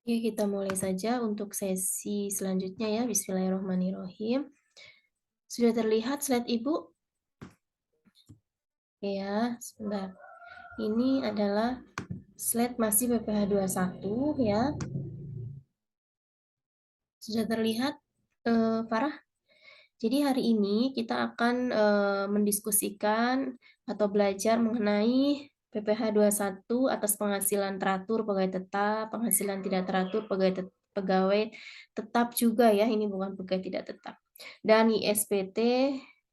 Oke, kita mulai saja untuk sesi selanjutnya ya. Bismillahirrahmanirrahim. Sudah terlihat slide Ibu? Ya, sebentar. Ini adalah slide masih PPH 21 ya. Sudah terlihat, Farah? Jadi hari ini kita akan mendiskusikan atau belajar mengenai PPH 21 atas penghasilan teratur pegawai tetap, penghasilan tidak teratur pegawai tetap juga ya, ini bukan pegawai tidak tetap. Dan ISPT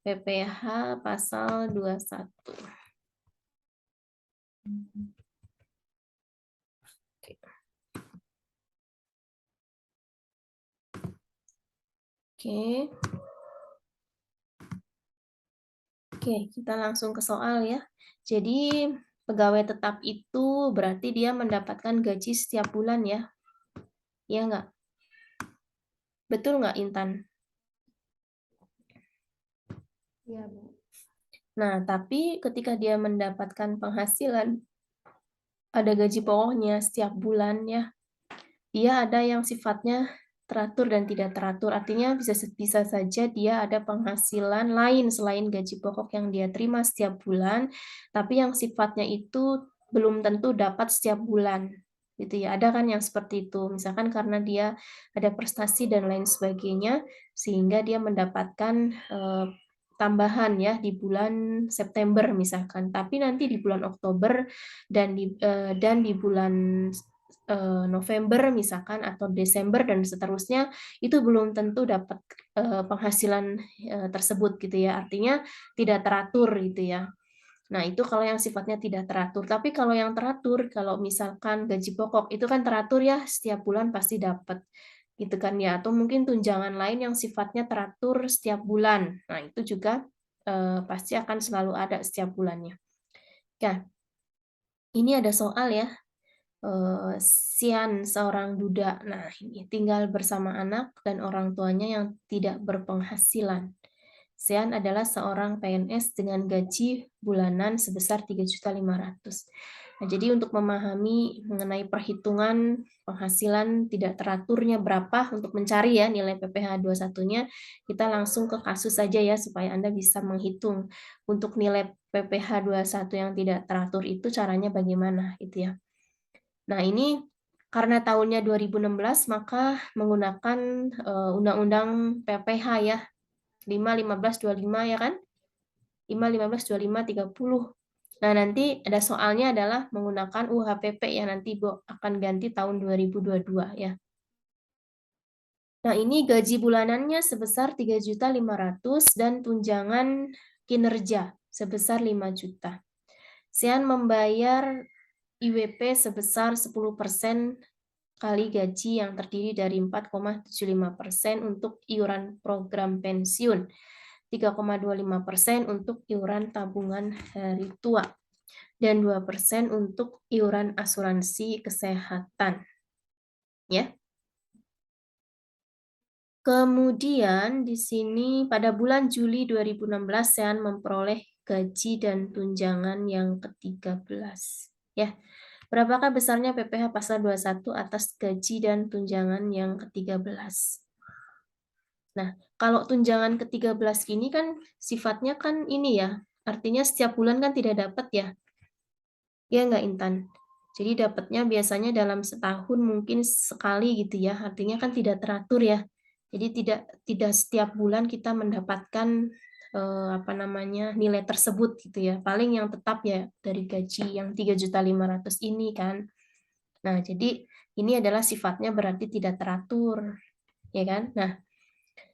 PPH pasal 21. Oke. Oke, kita langsung ke soal ya. Jadi pegawai tetap itu berarti dia mendapatkan gaji setiap bulan ya. Iya nggak? Betul nggak, Intan? Iya, Bu. Nah, tapi ketika dia mendapatkan penghasilan, ada gaji pokoknya setiap bulan ya, dia ada yang sifatnya teratur dan tidak teratur. Artinya bisa saja dia ada penghasilan lain selain gaji pokok yang dia terima setiap bulan, tapi yang sifatnya itu belum tentu dapat setiap bulan. Gitu ya. Ada kan yang seperti itu. Misalkan karena dia ada prestasi dan lain sebagainya sehingga dia mendapatkan tambahan ya di bulan September misalkan. Tapi nanti di bulan Oktober dan di bulan November misalkan atau Desember dan seterusnya itu belum tentu dapat penghasilan tersebut gitu ya. Artinya tidak teratur gitu ya. Nah, itu kalau yang sifatnya tidak teratur. Tapi kalau yang teratur, kalau misalkan gaji pokok itu kan teratur ya, setiap bulan pasti dapat gitu kan ya. Atau mungkin tunjangan lain yang sifatnya teratur setiap bulan. Nah, itu juga pasti akan selalu ada setiap bulannya. Ya, ini ada soal ya. Sian seorang duda. Nah, ini tinggal bersama anak dan orang tuanya yang tidak berpenghasilan. Sian adalah seorang PNS dengan gaji bulanan sebesar 3.500.000. Nah, jadi untuk memahami mengenai perhitungan penghasilan tidak teraturnya berapa untuk mencari ya nilai PPH 21-nya, kita langsung ke kasus saja ya supaya Anda bisa menghitung untuk nilai PPH 21 yang tidak teratur itu caranya bagaimana gitu ya. Nah, ini karena tahunnya 2016 maka menggunakan Undang-Undang PPH ya, 5, 15, 25 ya kan? 5, 15, 25, 30. Nah, nanti ada soalnya adalah menggunakan UHPP yang nanti akan ganti tahun 2022 ya. Nah, ini gaji bulanannya sebesar 3.500.000 dan tunjangan kinerja sebesar 5 juta. Sian membayar IWP sebesar 10% kali gaji yang terdiri dari 4,75% untuk iuran program pensiun, 3,25% untuk iuran tabungan hari tua, dan 2% untuk iuran asuransi kesehatan. Ya. Kemudian di sini pada bulan Juli 2016 Sean memperoleh gaji dan tunjangan yang ke-13. Ya. Berapakah besarnya PPH pasal 21 atas gaji dan tunjangan yang ke-13? Nah, kalau tunjangan ke-13 ini kan sifatnya kan ini ya, artinya setiap bulan kan tidak dapat ya. Ya nggak, Intan? Jadi dapatnya biasanya dalam setahun mungkin sekali gitu ya, artinya kan tidak teratur ya. Jadi tidak setiap bulan kita mendapatkan nilai tersebut gitu ya. Paling yang tetap ya dari gaji yang 3.500.000 ini kan. Nah, jadi ini adalah sifatnya berarti tidak teratur, ya kan? Nah,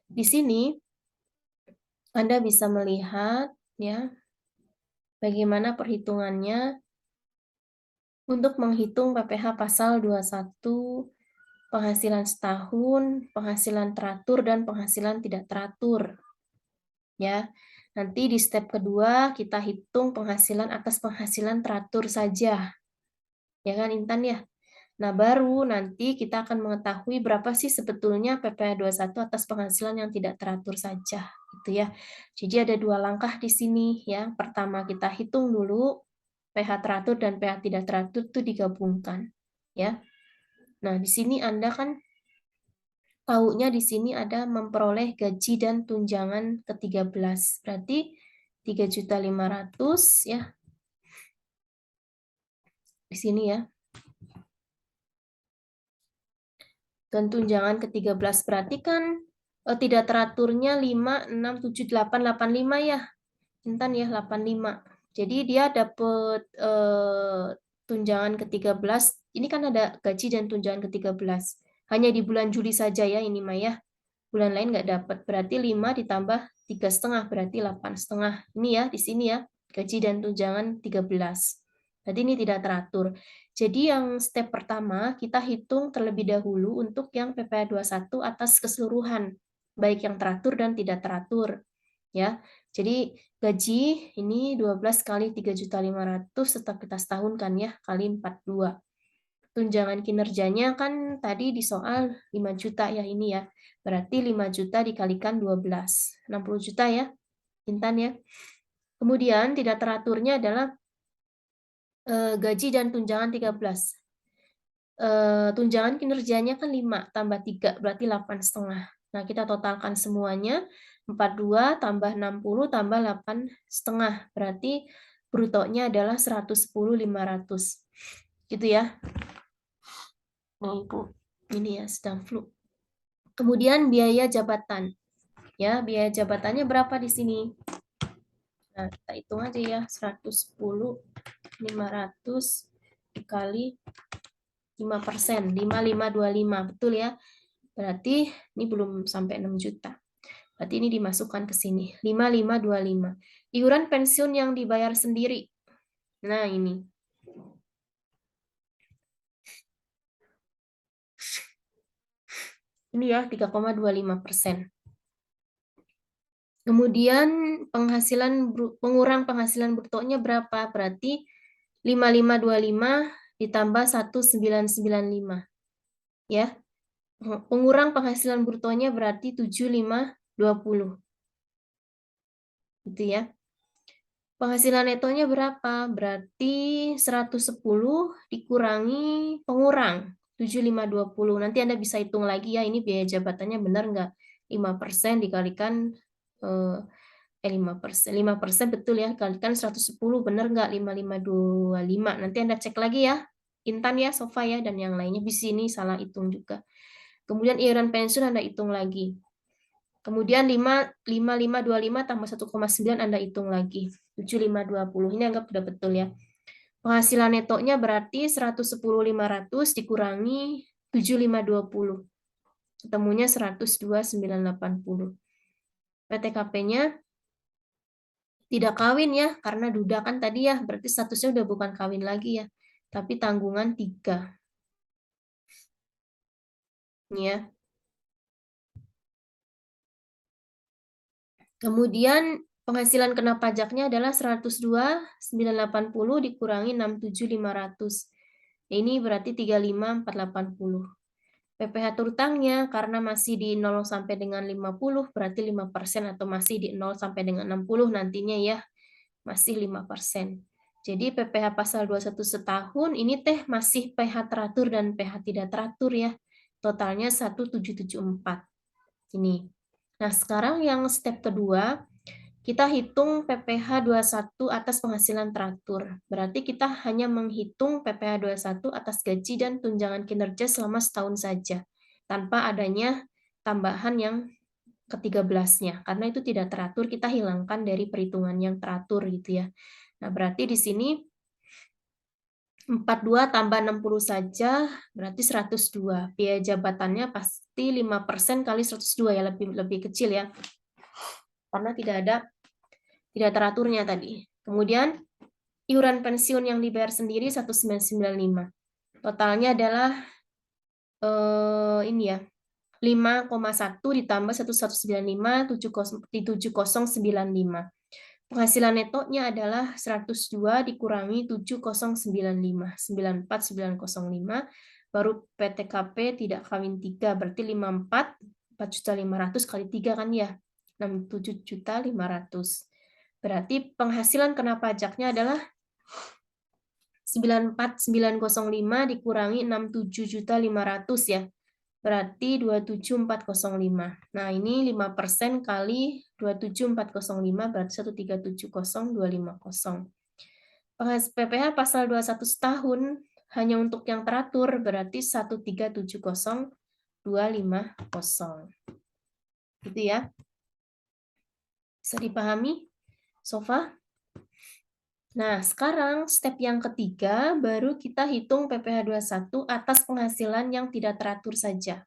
di sini Anda bisa melihat ya bagaimana perhitungannya untuk menghitung PPH pasal 21, penghasilan setahun, penghasilan teratur dan penghasilan tidak teratur. Ya. Nanti di step kedua kita hitung penghasilan atas penghasilan teratur saja. Ya kan Intan ya? Nah, baru nanti kita akan mengetahui berapa sih sebetulnya PPh 21 atas penghasilan yang tidak teratur saja, gitu ya. Jadi ada dua langkah di sini ya. Pertama kita hitung dulu PH teratur dan PH tidak teratur itu digabungkan, ya. Nah, di sini Anda kan tahunya di sini ada memperoleh gaji dan tunjangan ke-13. Berarti 3.500.000 ya. Di sini ya. Dan tunjangan ke-13 berarti kan tidak teraturnya 5, 6, 7, 8, 85 ya. Intan ya 85. Jadi dia dapat tunjangan ke-13. Ini kan ada gaji dan tunjangan ke-13. Hanya di bulan Juli saja ya ini Maya. Bulan lain nggak dapat. Berarti 5 ditambah 3,5 berarti 8,5. Ini ya di sini ya. Gaji dan tunjangan 13. Berarti ini tidak teratur. Jadi yang step pertama kita hitung terlebih dahulu untuk yang PPh 21 atas keseluruhan, baik yang teratur dan tidak teratur. Ya. Jadi gaji ini 12 kali 3.500.000 tetap kita setahunkan ya, kali 42. Tunjangan kinerjanya kan tadi di soal 5 juta ya ini ya. Berarti 5 juta dikalikan 12. 60 juta ya, Intan ya. Kemudian tidak teraturnya adalah gaji dan tunjangan 13. Tunjangan kinerjanya kan 5 tambah 3 berarti 8,5. Nah, kita totalkan semuanya 42 tambah 60 tambah 8,5 berarti brutonya adalah 110.500. Gitu ya. Nah, Ibu, ini ya sedang flu. Kemudian biaya jabatan. Ya, biaya jabatannya berapa di sini? Nah, kita hitung aja ya, 110.500 dikali 5%, 5.525, betul ya? Berarti ini belum sampai 6 juta. Berarti ini dimasukkan ke sini, 5.525. Iuran pensiun yang dibayar sendiri. Nah, ini. Ini ya, 3,25%. Kemudian pengurang penghasilan brutonya berapa? Berarti 5.525 ditambah 1.995. Ya. Pengurang penghasilan brutonya berarti 7.520. Gitu ya. Penghasilan netonya berapa? Berarti 110 dikurangi pengurang 7.520. Nanti Anda bisa hitung lagi ya, ini biaya jabatannya benar nggak? 5% dikalikan 5% betul ya, kalikan 110 benar nggak 5.525. Nanti Anda cek lagi ya, Intan ya, Sofa ya, dan yang lainnya. Di sini salah hitung juga. Kemudian iuran pensiun Anda hitung lagi. Kemudian 5.525 tambah 1,9 Anda hitung lagi. 7.520. Ini anggap sudah betul ya. Penghasilan netonya berarti 110.500 dikurangi 7.520. Ketemunya 102.980. PTKP-nya tidak kawin ya, karena duda kan tadi ya, berarti statusnya udah bukan kawin lagi ya, tapi tanggungan 3. Ya. Kemudian penghasilan kena pajaknya adalah 102.980 dikurangi 67.500. Ini berarti 35.480. PPh terutangnya karena masih di 0 sampai dengan 50 berarti 5% atau masih di 0 sampai dengan 60 nantinya ya. Masih 5%. Jadi PPh pasal 21 setahun ini teh masih PH teratur dan PH tidak teratur ya. Totalnya 1.774. Ini. Nah, sekarang yang step kedua, kita hitung PPh 21 atas penghasilan teratur. Berarti kita hanya menghitung PPh 21 atas gaji dan tunjangan kinerja selama setahun saja, tanpa adanya tambahan yang ke-13-nya. Karena itu tidak teratur, kita hilangkan dari perhitungan yang teratur gitu ya. Nah, berarti di sini 42 tambah 60 saja berarti 102. Biaya jabatannya pasti 5% kali 102 ya, lebih kecil ya. Karena tidak teraturnya tadi. Kemudian iuran pensiun yang dibayar sendiri 1.995. Totalnya adalah ini ya. 5,1 ditambah 1.195 7.095. Penghasilan netonya adalah 102 dikurangi 7.095 94.905 baru PTKP tidak kawin 3 berarti 54 4.500 kali 3 kan ya 67.500. Berarti penghasilan kena pajaknya adalah 94905 dikurangi 67.500 ya. Berarti 27405. Nah, ini 5% kali 27405 berarti 1370250. PPh pasal 21 setahun hanya untuk yang teratur berarti 1370250. Gitu ya. Bisa dipahami, Sofa? Nah, sekarang step yang ketiga, baru kita hitung PPh 21 atas penghasilan yang tidak teratur saja.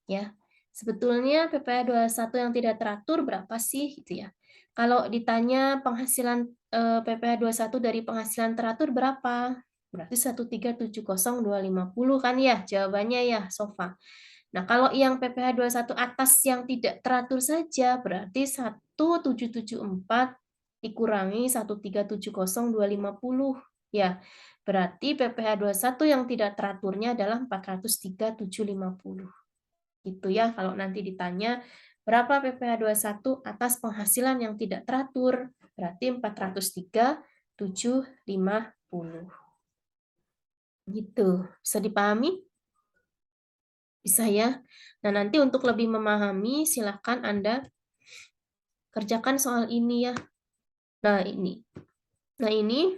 Ya, sebetulnya PPh 21 yang tidak teratur berapa sih? Gitu ya. Kalau ditanya penghasilan PPh 21 dari penghasilan teratur berapa? Berarti 1370250 kan ya jawabannya ya, Sofa. Nah, kalau yang PPh 21 atas yang tidak teratur saja berarti 1774 dikurangi 1370250 ya. Berarti PPh 21 yang tidak teraturnya adalah 403.750. Gitu ya kalau nanti ditanya berapa PPh 21 atas penghasilan yang tidak teratur, berarti 403.750. Gitu. Bisa dipahami? Bisa ya. Nah, nanti untuk lebih memahami silakan Anda kerjakan soal ini ya. Nah, ini. Nah, ini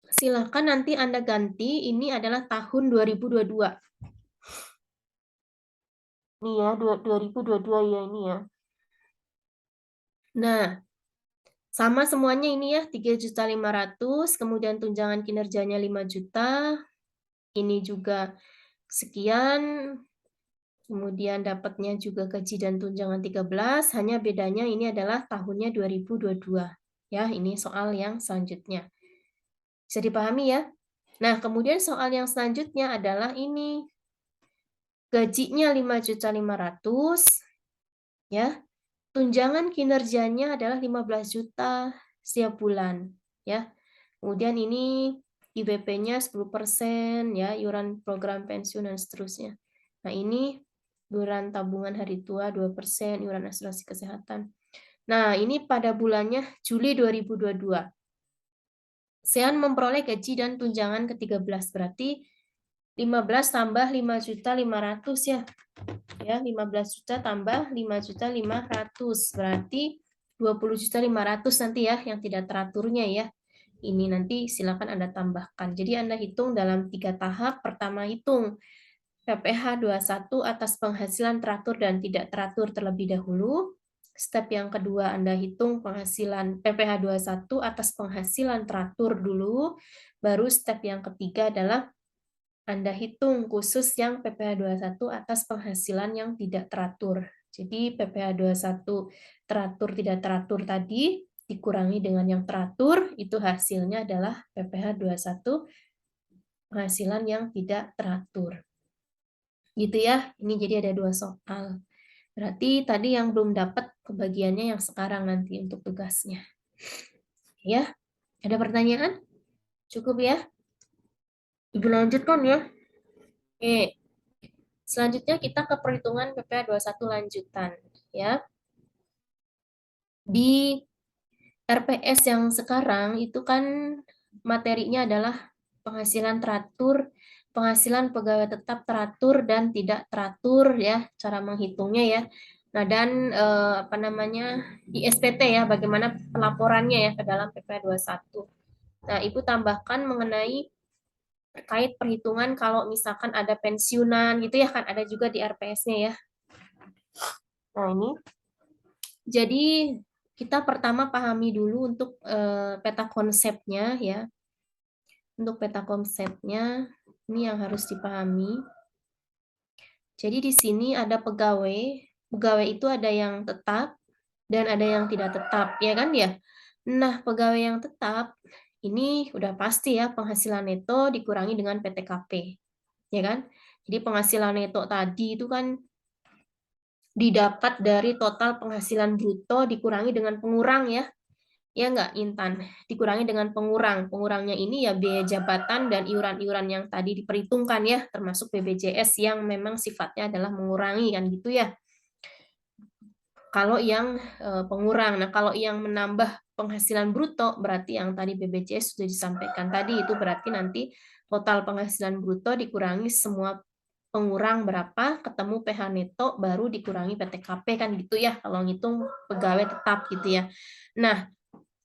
silakan nanti Anda ganti, ini adalah tahun 2022. Ini ya, 2022 ya ini ya. Nah, sama semuanya ini ya, 3.500.000, kemudian tunjangan kinerjanya 5 juta. Ini juga sekian. Kemudian dapatnya juga gaji dan tunjangan 13, hanya bedanya ini adalah tahunnya 2022. Ya, ini soal yang selanjutnya. Bisa dipahami ya? Nah, kemudian soal yang selanjutnya adalah ini. Gajinya 5.500.000 ya. Tunjangan kinerjanya adalah 15 juta setiap bulan ya. Kemudian ini IBP-nya 10% ya, iuran program pensiun dan seterusnya. Nah, ini iuran tabungan hari tua 2%, iuran asuransi kesehatan. Nah, ini pada bulannya Juli 2022. Sean memperoleh gaji dan tunjangan ke-13, berarti 15 tambah 5.500.000 ya. Ya, 15 juta tambah 5.500.000, berarti 20.500.000 nanti ya yang tidak teraturnya ya. Ini nanti silakan Anda tambahkan. Jadi Anda hitung dalam 3 tahap. Pertama hitung PPh 21 atas penghasilan teratur dan tidak teratur terlebih dahulu. Step yang kedua Anda hitung penghasilan PPh 21 atas penghasilan teratur dulu. Baru step yang ketiga adalah Anda hitung khusus yang PPh 21 atas penghasilan yang tidak teratur. Jadi PPh 21 teratur tidak teratur tadi dikurangi dengan yang teratur, itu hasilnya adalah PPh 21 penghasilan yang tidak teratur. Gitu ya, ini jadi ada 2 soal. Berarti tadi yang belum dapat kebagiannya yang sekarang nanti untuk tugasnya. Ya, ada pertanyaan? Cukup ya? Ibu lanjutkan ya. Oke. Selanjutnya kita ke perhitungan PPh 21 lanjutan. Ya. Di RPS yang sekarang itu kan materinya adalah penghasilan teratur, penghasilan pegawai tetap teratur dan tidak teratur ya, cara menghitungnya ya. Nah, dan apa namanya? Di SPT ya, bagaimana pelaporannya ya ke dalam PPh 21. Nah, Ibu tambahkan mengenai terkait perhitungan kalau misalkan ada pensiunan gitu ya, kan ada juga di RPS-nya ya. Nah, ini jadi kita pertama pahami dulu untuk peta konsepnya ya. Untuk peta konsepnya ini yang harus dipahami. Jadi di sini ada pegawai. Pegawai itu ada yang tetap dan ada yang tidak tetap, ya kan ya? Nah, pegawai yang tetap ini udah pasti ya penghasilan neto dikurangi dengan PTKP. Ya kan? Jadi penghasilan neto tadi itu kan didapat dari total penghasilan bruto dikurangi dengan pengurang ya. Ya enggak, Intan? Dikurangi dengan pengurang. Pengurangnya ini ya biaya jabatan dan iuran-iuran yang tadi diperhitungkan ya, termasuk BPJS yang memang sifatnya adalah mengurangi kan gitu ya. Kalau yang pengurang. Nah, kalau yang menambah penghasilan bruto, berarti yang tadi BPJS sudah disampaikan tadi, itu berarti nanti total penghasilan bruto dikurangi semua pengurang berapa, ketemu PH neto, baru dikurangi PTKP, kan gitu ya, kalau ngitung pegawai tetap gitu ya. Nah,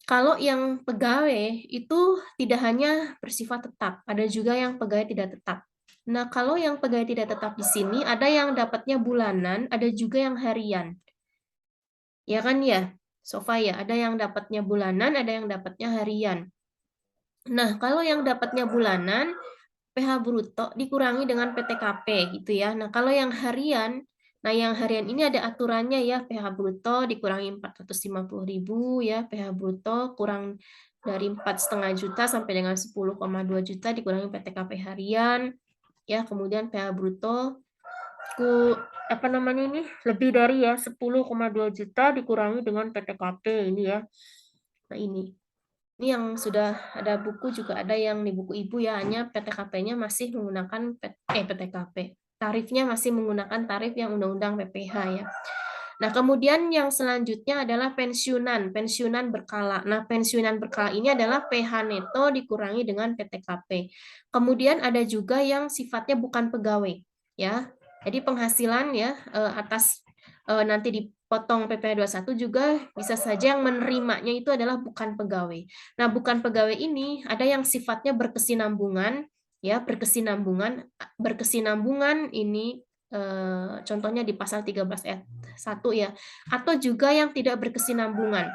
kalau yang pegawai itu tidak hanya bersifat tetap, ada juga yang pegawai tidak tetap. Nah, kalau yang pegawai tidak tetap di sini, ada yang dapatnya bulanan, ada juga yang harian. Ya kan ya, Sofa ya, ada yang dapatnya bulanan, ada yang dapatnya harian. Nah, kalau yang dapatnya bulanan, PH bruto dikurangi dengan PTKP gitu ya. Nah, kalau yang harian, nah yang harian ini ada aturannya ya, PH bruto dikurangi 450.000 ya, PH bruto kurang dari 4,5 juta sampai dengan 10,2 juta dikurangi PTKP harian ya, kemudian PH bruto apa namanya ini lebih dari ya 10,2 juta dikurangi dengan PTKP ini ya. Nah, ini yang sudah ada buku juga ada yang di buku ibu ya, hanya PTKP-nya masih menggunakan PTKP. Tarifnya masih menggunakan tarif yang Undang-Undang PPh ya. Nah, kemudian yang selanjutnya adalah pensiunan berkala. Nah, pensiunan berkala ini adalah PH neto dikurangi dengan PTKP. Kemudian ada juga yang sifatnya bukan pegawai, ya. Jadi penghasilan ya atas nanti dipotong PPh 21 juga bisa saja yang menerimanya itu adalah bukan pegawai. Nah, bukan pegawai ini ada yang sifatnya berkesinambungan, ya, berkesinambungan ini contohnya di pasal 13 ayat 1 ya, atau juga yang tidak berkesinambungan.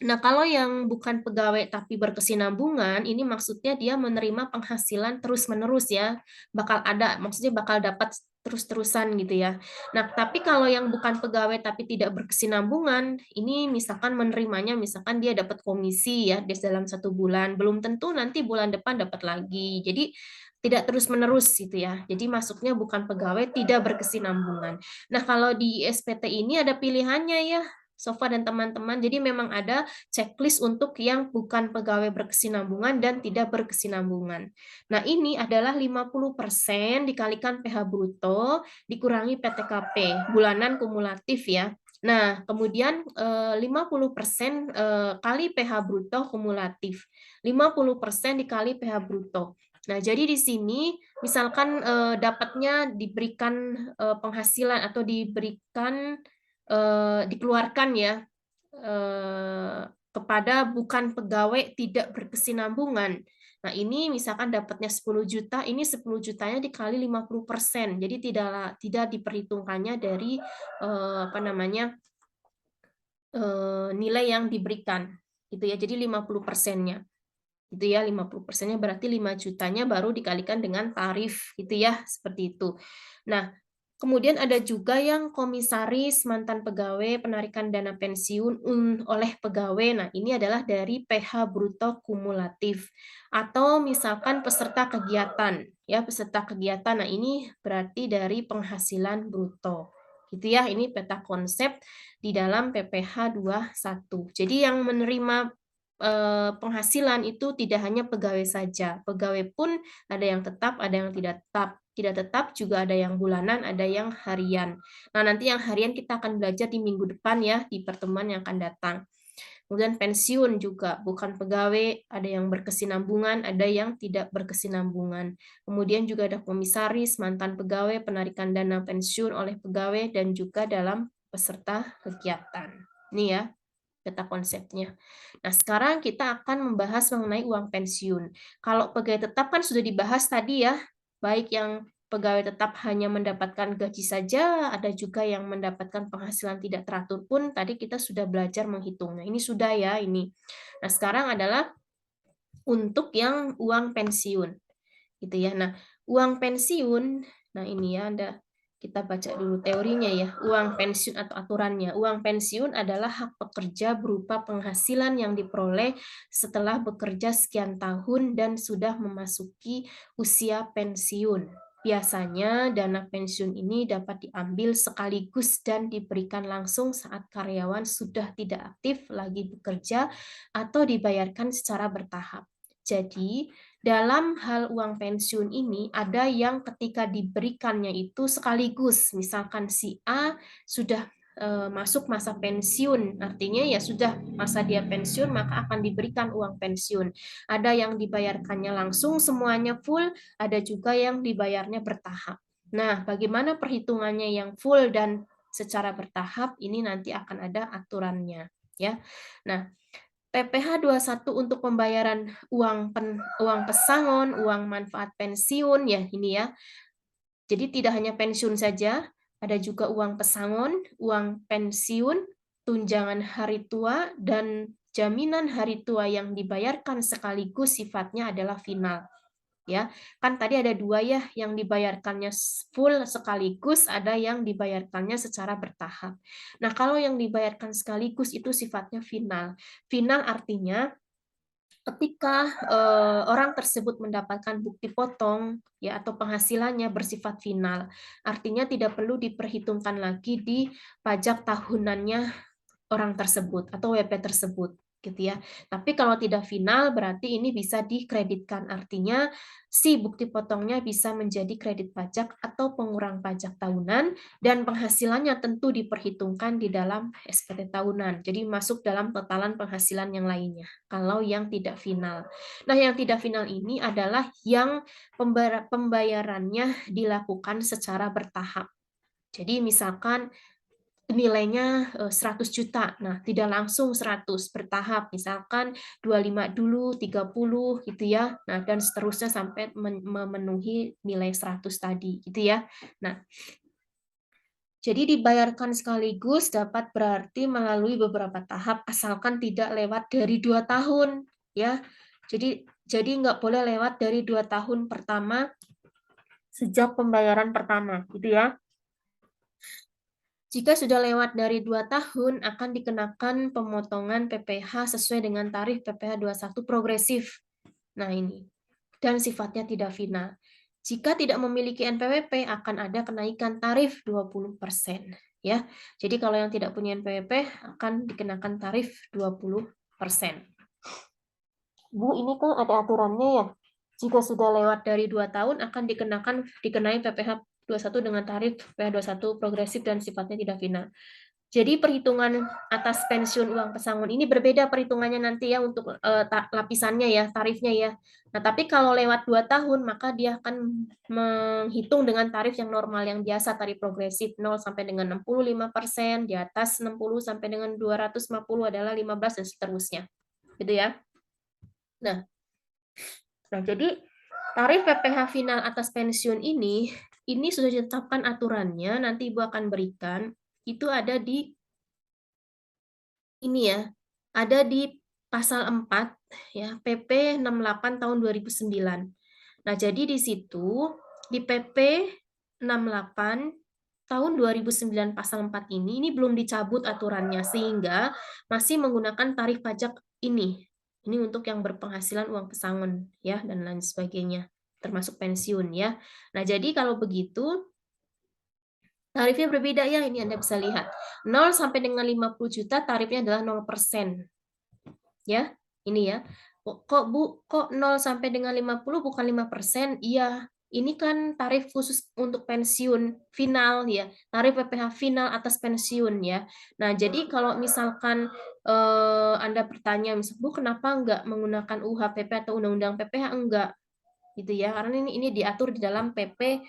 Nah, kalau yang bukan pegawai tapi berkesinambungan, ini maksudnya dia menerima penghasilan terus-menerus ya, bakal ada, maksudnya bakal dapat terus-terusan gitu ya. Nah, tapi kalau yang bukan pegawai tapi tidak berkesinambungan, ini misalkan menerimanya, misalkan dia dapat komisi ya, dalam 1 bulan, belum tentu nanti bulan depan dapat lagi. Jadi tidak terus-menerus gitu ya. Jadi masuknya bukan pegawai, tidak berkesinambungan. Nah, kalau di SPT ini ada pilihannya ya, Sofa dan teman-teman. Jadi memang ada checklist untuk yang bukan pegawai berkesinambungan dan tidak berkesinambungan. Nah, ini adalah 50% dikalikan PH bruto dikurangi PTKP bulanan kumulatif ya. Nah, kemudian 50% kali PH bruto kumulatif. 50% dikali PH bruto. Nah, jadi di sini misalkan dapatnya diberikan penghasilan atau diberikan dikeluarkan ya kepada bukan pegawai tidak berkesinambungan. Nah, ini misalkan dapatnya 10 juta, ini 10 jutanya dikali 50%. Jadi tidak diperhitungkannya dari apa namanya nilai yang diberikan. Gitu ya. Jadi 50%-nya. Gitu ya, 50%-nya berarti 5 jutanya baru dikalikan dengan tarif gitu ya, seperti itu. Nah, kemudian ada juga yang komisaris mantan pegawai penarikan dana pensiun oleh pegawai. Nah, ini adalah dari PH bruto kumulatif. Atau misalkan peserta kegiatan, ya peserta kegiatan. Nah, ini berarti dari penghasilan bruto. Gitu ya, ini peta konsep di dalam PPh 21. Jadi yang menerima penghasilan itu tidak hanya pegawai saja. Pegawai pun ada yang tetap, ada yang tidak tetap. Tidak tetap juga ada yang bulanan, ada yang harian. Nah, nanti yang harian kita akan belajar di minggu depan ya, di pertemuan yang akan datang. Kemudian pensiun juga, bukan pegawai, ada yang berkesinambungan, ada yang tidak berkesinambungan. Kemudian juga ada komisaris, mantan pegawai, penarikan dana pensiun oleh pegawai, dan juga dalam peserta kegiatan. Ini ya, peta konsepnya. Nah, sekarang kita akan membahas mengenai uang pensiun. Kalau pegawai tetap kan sudah dibahas tadi ya, baik yang pegawai tetap hanya mendapatkan gaji saja, ada juga yang mendapatkan penghasilan tidak teratur pun tadi kita sudah belajar menghitungnya. Ini sudah ya ini. Nah, sekarang adalah untuk yang uang pensiun. Gitu ya. Nah, uang pensiun, nah ini ya Anda kita baca dulu teorinya ya. Uang pensiun atau aturannya. Uang pensiun adalah hak pekerja berupa penghasilan yang diperoleh setelah bekerja sekian tahun dan sudah memasuki usia pensiun. Biasanya dana pensiun ini dapat diambil sekaligus dan diberikan langsung saat karyawan sudah tidak aktif lagi bekerja atau dibayarkan secara bertahap. Jadi, dalam hal uang pensiun ini ada yang ketika diberikannya itu sekaligus, misalkan si A sudah masuk masa pensiun, artinya ya sudah masa dia pensiun maka akan diberikan uang pensiun. Ada yang dibayarkannya langsung semuanya full, ada juga yang dibayarnya bertahap. Nah, bagaimana perhitungannya yang full dan secara bertahap ini nanti akan ada aturannya, ya. Nah, PPh 21 untuk pembayaran uang pesangon, uang manfaat pensiun ya ini ya. Jadi tidak hanya pensiun saja, ada juga uang pesangon, uang pensiun, tunjangan hari tua dan jaminan hari tua yang dibayarkan sekaligus sifatnya adalah final. Ya, kan tadi ada dua ya, yang dibayarkannya full sekaligus, ada yang dibayarkannya secara bertahap. Nah, kalau yang dibayarkan sekaligus itu sifatnya final. Final artinya ketika orang tersebut mendapatkan bukti potong ya atau penghasilannya bersifat final, artinya tidak perlu diperhitungkan lagi di pajak tahunannya orang tersebut atau WP tersebut gitu ya. Tapi kalau tidak final berarti ini bisa dikreditkan. Artinya si bukti potongnya bisa menjadi kredit pajak atau pengurang pajak tahunan dan penghasilannya tentu diperhitungkan di dalam SPT tahunan. Jadi masuk dalam totalan penghasilan yang lainnya. Kalau yang tidak final. Nah, yang tidak final ini adalah yang pembayarannya dilakukan secara bertahap. Jadi misalkan nilainya 100 juta. Nah, tidak langsung 100, bertahap. Misalkan 25 dulu, 30 gitu ya. Nah, dan seterusnya sampai memenuhi nilai 100 tadi gitu ya. Nah, jadi dibayarkan sekaligus dapat berarti melalui beberapa tahap asalkan tidak lewat dari 2 tahun ya. Jadi nggak boleh lewat dari 2 tahun pertama sejak pembayaran pertama gitu ya. Jika sudah lewat dari 2 tahun, akan dikenakan pemotongan PPh sesuai dengan tarif PPh 21 progresif. Nah ini, dan sifatnya tidak final. Jika tidak memiliki NPWP, akan ada kenaikan tarif 20%. Ya, jadi kalau yang tidak punya NPWP, akan dikenakan tarif 20%. Bu, ini kan ada aturannya ya. Jika sudah lewat dari 2 tahun, akan dikenai PPh 21 dengan tarif PPh 21 progresif dan sifatnya tidak final. Jadi perhitungan atas pensiun uang pesangon ini berbeda perhitungannya nanti ya untuk lapisannya ya, tarifnya ya. Nah, tapi kalau lewat 2 tahun maka dia akan menghitung dengan tarif yang normal yang biasa, tarif progresif 0 sampai dengan 65%, di atas 60 sampai dengan 250 adalah 15 dan seterusnya. Gitu ya. Nah, jadi tarif PPh final atas pensiun ini sudah ditetapkan aturannya, nanti Ibu akan berikan, itu ada di ini ya, ada di pasal 4 ya, PP 68 tahun 2009. Nah, jadi di situ di PP 68 tahun 2009 pasal 4 ini belum dicabut aturannya sehingga masih menggunakan tarif pajak ini. Ini untuk yang berpenghasilan uang pesangon ya dan lain sebagainya, termasuk pensiun ya. Nah, jadi kalau begitu tarifnya berbeda ya, ini Anda bisa lihat. 0 sampai dengan 50 juta tarifnya adalah 0%. Ya, ini ya. Kok Bu, kok 0 sampai dengan 50 bukan 5%? Iya, ini kan tarif khusus untuk pensiun final ya, tarif PPh final atas pensiun ya. Nah, jadi kalau misalkan Anda bertanya, misal, Bu, kenapa enggak menggunakan UHPP atau Undang-Undang PPh? Enggak, gitu ya, karena ini diatur di dalam PP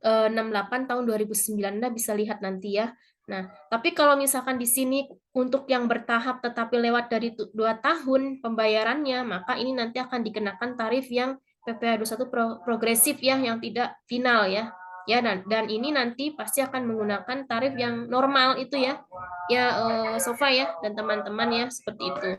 68 tahun 2009, Anda bisa lihat nanti ya. Nah, tapi kalau misalkan di sini untuk yang bertahap tetapi lewat dari 2 tahun pembayarannya, maka ini nanti akan dikenakan tarif yang PPh 21 progresif ya, yang tidak final ya. Ya, dan ini nanti pasti akan menggunakan tarif yang normal itu ya. Ya, Sofa ya dan teman-teman ya, seperti itu.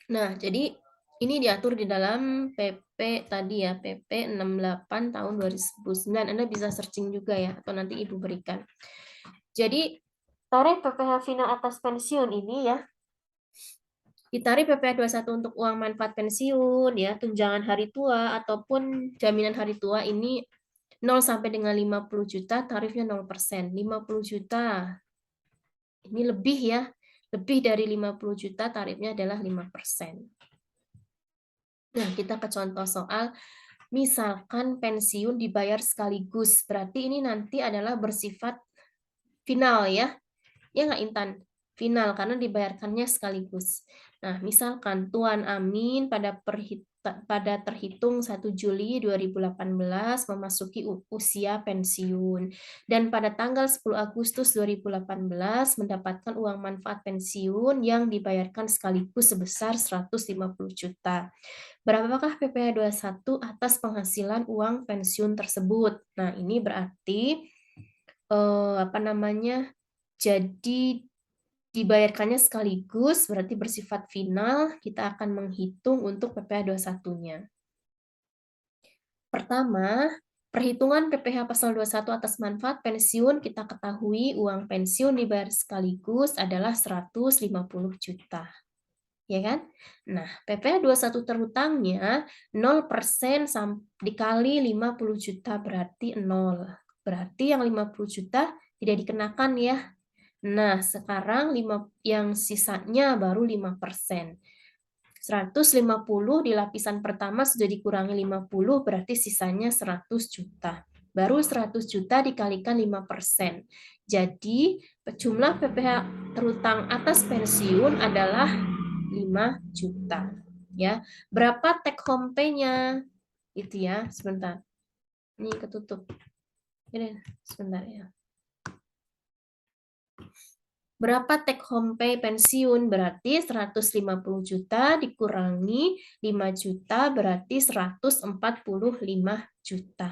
Nah, jadi ini diatur di dalam PP tadi ya, PP 68 tahun 2009. Anda bisa searching juga ya, atau nanti Ibu berikan. Jadi, tarif PPh final atas pensiun ini ya, Ditarik PPh 21 untuk uang manfaat pensiun, ya, tunjangan hari tua, ataupun jaminan hari tua ini 0 sampai dengan 50 juta, tarifnya 0%. 50 juta, ini lebih ya, lebih dari 50 juta, tarifnya adalah 5%. Nah, kita ke contoh soal, misalkan pensiun dibayar sekaligus, berarti ini nanti adalah bersifat final ya. Ya nggak Intan? Final karena dibayarkannya sekaligus. Nah, misalkan Tuan Amin pada terhitung 1 Juli 2018 memasuki usia pensiun dan pada tanggal 10 Agustus 2018 mendapatkan uang manfaat pensiun yang dibayarkan sekaligus sebesar 150 juta. Berapakah PPh 21 atas penghasilan uang pensiun tersebut? Nah, ini berarti apa namanya? Jadi dibayarkannya sekaligus, berarti bersifat final, kita akan menghitung untuk PPh 21-nya. Pertama, perhitungan PPh pasal 21 atas manfaat pensiun, kita ketahui uang pensiun dibayar sekaligus adalah 150 juta. Ya kan? Nah, PPh 21 terhutangnya 0% dikali 50 juta berarti 0. Berarti yang 50 juta tidak dikenakan ya. Nah, sekarang yang sisanya baru 5%. 150 di lapisan pertama sudah dikurangi 50, berarti sisanya 100 juta. Baru 100 juta dikalikan 5%. Jadi, jumlah PPh terhutang atas pensiun adalah 5 juta. Ya, berapa take home pay-nya? Itu ya, sebentar. Ini ketutup. Ini sebentar ya. Berapa take home pay pensiun? Berarti 150 juta dikurangi 5 juta berarti 145 juta.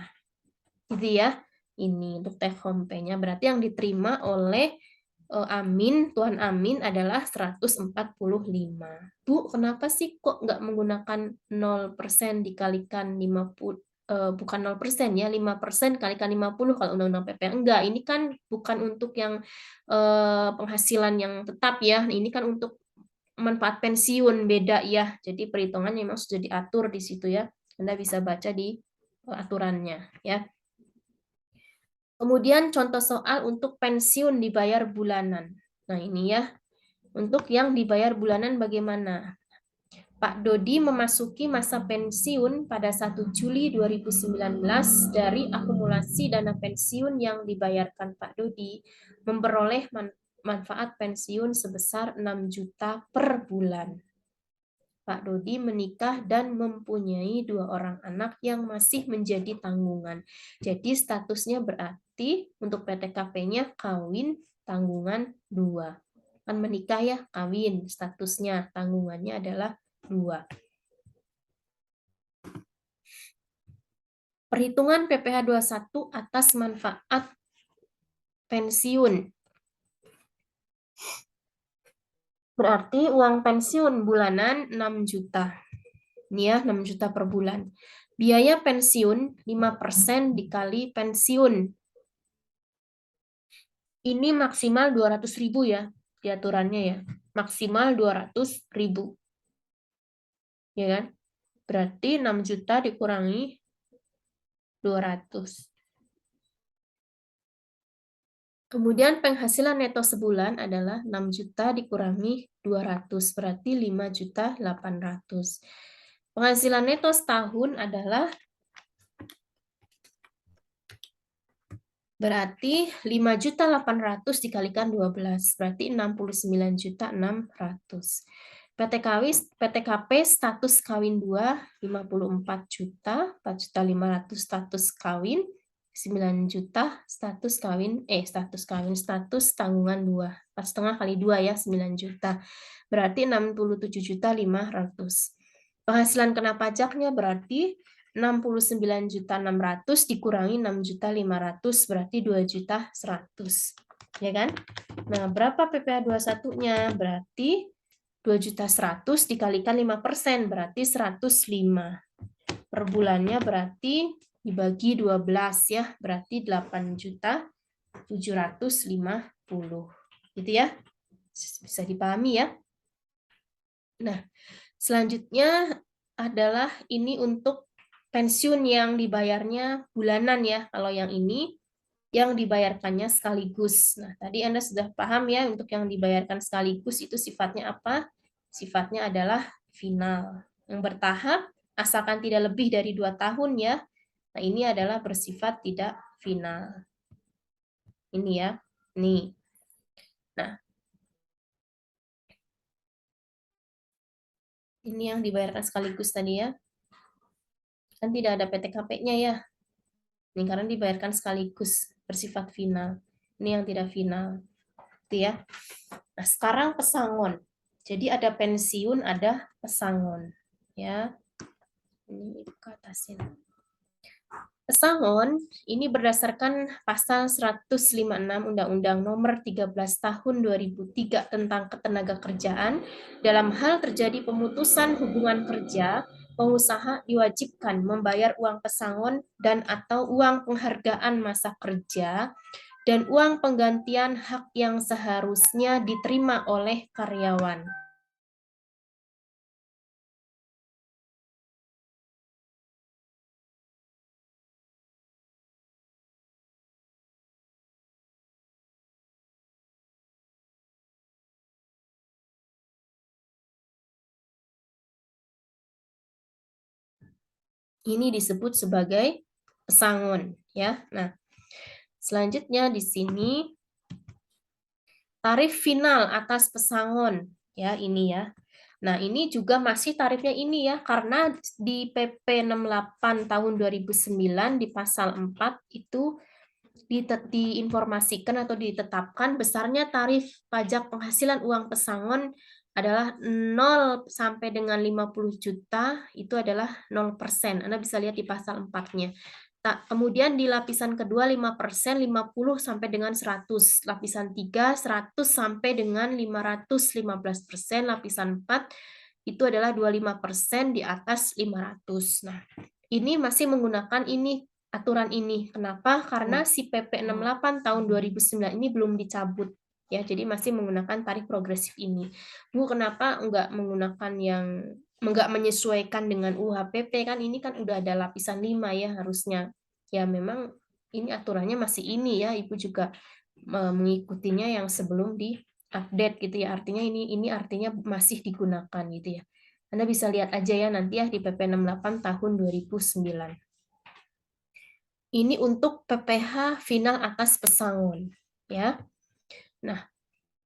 Gitu ya. Ini untuk take home pay-nya. Berarti yang diterima oleh Tuan Amin adalah 145. Bu, kenapa sih kok nggak menggunakan 0% dikalikan 50? Bukan 0% ya, 5% kalikan 50 kalau undang-undang PPh. Enggak, ini kan bukan untuk yang penghasilan yang tetap ya. Ini kan untuk manfaat pensiun, beda ya. Jadi perhitungannya memang sudah diatur di situ ya. Anda bisa baca di aturannya ya. Kemudian contoh soal untuk pensiun dibayar bulanan. Nah ini ya, untuk yang dibayar bulanan bagaimana? Pak Dodi memasuki masa pensiun pada 1 Juli 2019 dari akumulasi dana pensiun yang dibayarkan Pak Dodi memperoleh manfaat pensiun sebesar 6 juta per bulan. Pak Dodi menikah dan mempunyai 2 orang anak yang masih menjadi tanggungan. Jadi statusnya berarti untuk PTKP-nya kawin tanggungan 2. Kan menikah ya, kawin statusnya, tanggungannya adalah 2. Perhitungan PPh 21 atas manfaat pensiun. Berarti uang pensiun bulanan 6 juta. Ini ya, 6 juta per bulan. Biaya pensiun 5% dikali pensiun. Ini maksimal 200.000 ya, di aturannya ya. Maksimal 200.000. Ya kan? Berarti 6 juta dikurangi 200. Kemudian penghasilan neto sebulan adalah 6 juta dikurangi 200, berarti 5.800.000. Penghasilan neto setahun adalah berarti 5.800.000 dikalikan 12, berarti 69.600.000. PTKP status kawin 2, 54 juta, 4.500.000 status kawin, 9 juta status status tanggungan 2. 4,5 kali 2 ya, 9 juta. Berarti 67.500.000. Penghasilan kena pajaknya berarti 69.600.000 dikurangi 6.500.000 berarti 2.100.000. Ya kan? Nah, berapa PPh 21-nya? Berarti 2.100.000 dikalikan 5% berarti 105. Per bulannya berarti dibagi 12 ya, berarti 8.750.000. Gitu ya. Bisa dipahami ya? Nah, selanjutnya adalah ini untuk pensiun yang dibayarnya bulanan ya. Kalau yang ini yang dibayarkannya sekaligus. Nah, tadi Anda sudah paham ya untuk yang dibayarkan sekaligus itu sifatnya apa? Sifatnya adalah final. Yang bertahap asalkan tidak lebih dari 2 tahun ya. Nah, ini adalah bersifat tidak final. Ini ya. Nih. Nah, ini yang dibayarkan sekaligus tadi ya. Kan tidak ada PTKP-nya ya. Ini karena dibayarkan sekaligus bersifat final. Ini yang tidak final. Itu ya. Nah, sekarang pesangon. Jadi ada pensiun, ada pesangon. Ya. Ini ke atasin. Pesangon ini berdasarkan pasal 156 Undang-Undang Nomor 13 Tahun 2003 tentang Ketenagakerjaan, dalam hal terjadi pemutusan hubungan kerja, pengusaha diwajibkan membayar uang pesangon dan atau uang penghargaan masa kerja dan uang penggantian hak yang seharusnya diterima oleh karyawan. Ini disebut sebagai pesangon ya. Nah, selanjutnya di sini tarif final atas pesangon ya ini ya. Nah, ini juga masih tarifnya ini ya karena di PP 68 tahun 2009 di pasal 4 itu diinformasikan atau ditetapkan besarnya tarif pajak penghasilan uang pesangon adalah 0 sampai dengan 50 juta itu adalah 0%. Anda bisa lihat di pasal 4-nya. Kemudian di lapisan kedua 5%, 50 sampai dengan 100. Lapisan 3, 100 sampai dengan 515%. Lapisan 4 itu adalah 25% di atas 500. Nah, ini masih menggunakan ini aturan ini. Kenapa? Karena si PP 68 tahun 2009 ini belum dicabut. Ya, jadi masih menggunakan tarif progresif ini. Bu, kenapa enggak menggunakan yang enggak menyesuaikan dengan UHPP kan ini kan udah ada lapisan 5 ya harusnya. Ya memang ini aturannya masih ini ya, Ibu juga mengikutinya yang sebelum di update gitu ya. Artinya ini artinya masih digunakan gitu ya. Anda bisa lihat aja ya nanti ya di PP 68 tahun 2009. Ini untuk PPh final atas pesangon ya. Nah,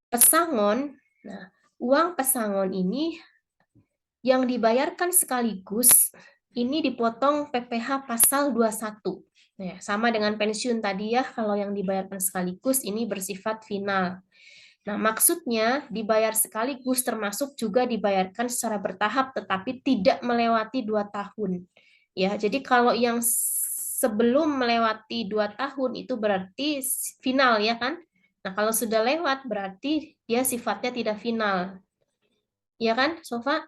pesangon, nah uang pesangon ini yang dibayarkan sekaligus ini dipotong PPh pasal 21. Nah, sama dengan pensiun tadi ya, kalau yang dibayarkan sekaligus ini bersifat final. Nah, maksudnya dibayar sekaligus termasuk juga dibayarkan secara bertahap tetapi tidak melewati 2 tahun. Ya, jadi kalau yang sebelum melewati 2 tahun itu berarti final ya kan? Nah, kalau sudah lewat berarti dia sifatnya tidak final. Ya kan, Sofa?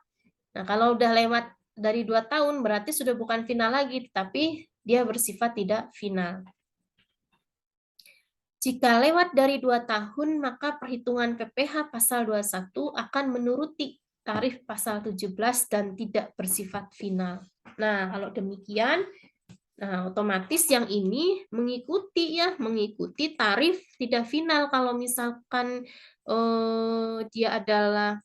Nah, kalau udah lewat dari 2 tahun berarti sudah bukan final lagi, tapi dia bersifat tidak final. Jika lewat dari 2 tahun, maka perhitungan PPh pasal 21 akan menuruti tarif pasal 17 dan tidak bersifat final. Nah, kalau demikian, nah otomatis yang ini mengikuti tarif tidak final. Kalau misalkan dia adalah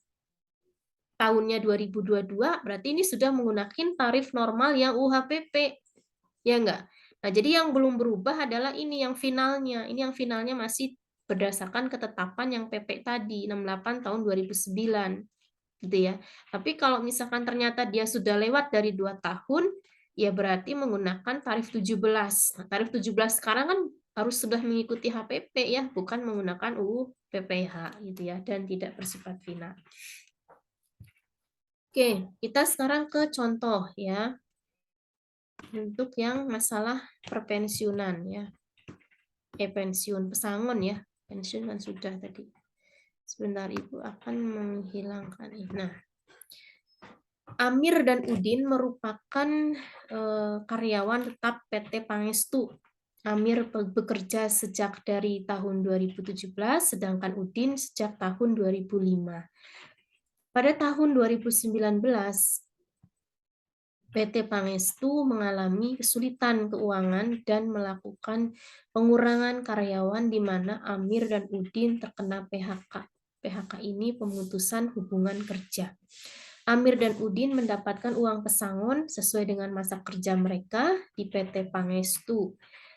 tahunnya 2022, berarti ini sudah menggunakan tarif normal yang UHPP. Ya enggak? Nah, jadi yang belum berubah adalah ini yang finalnya. Ini yang finalnya masih berdasarkan ketetapan yang PP tadi 68 tahun 2009 gitu ya. Tapi kalau misalkan ternyata dia sudah lewat dari 2 tahun, ya berarti menggunakan tarif 17. Nah, tarif 17 sekarang kan harus sudah mengikuti HPP ya, bukan menggunakan UU PPH gitu ya dan tidak bersifat final. Oke, kita sekarang ke contoh ya. Untuk yang masalah perpensiunan ya. Pensiun pesangon ya. Pensiun kan sudah tadi. Sebentar Ibu akan menghilangkan ini. Nah, Amir dan Udin merupakan karyawan tetap PT Pangestu. Amir bekerja sejak dari tahun 2017, sedangkan Udin sejak tahun 2005. Pada tahun 2019, PT Pangestu mengalami kesulitan keuangan dan melakukan pengurangan karyawan di mana Amir dan Udin terkena PHK. PHK ini pemutusan hubungan kerja. Amir dan Udin mendapatkan uang pesangon sesuai dengan masa kerja mereka di PT Pangestu.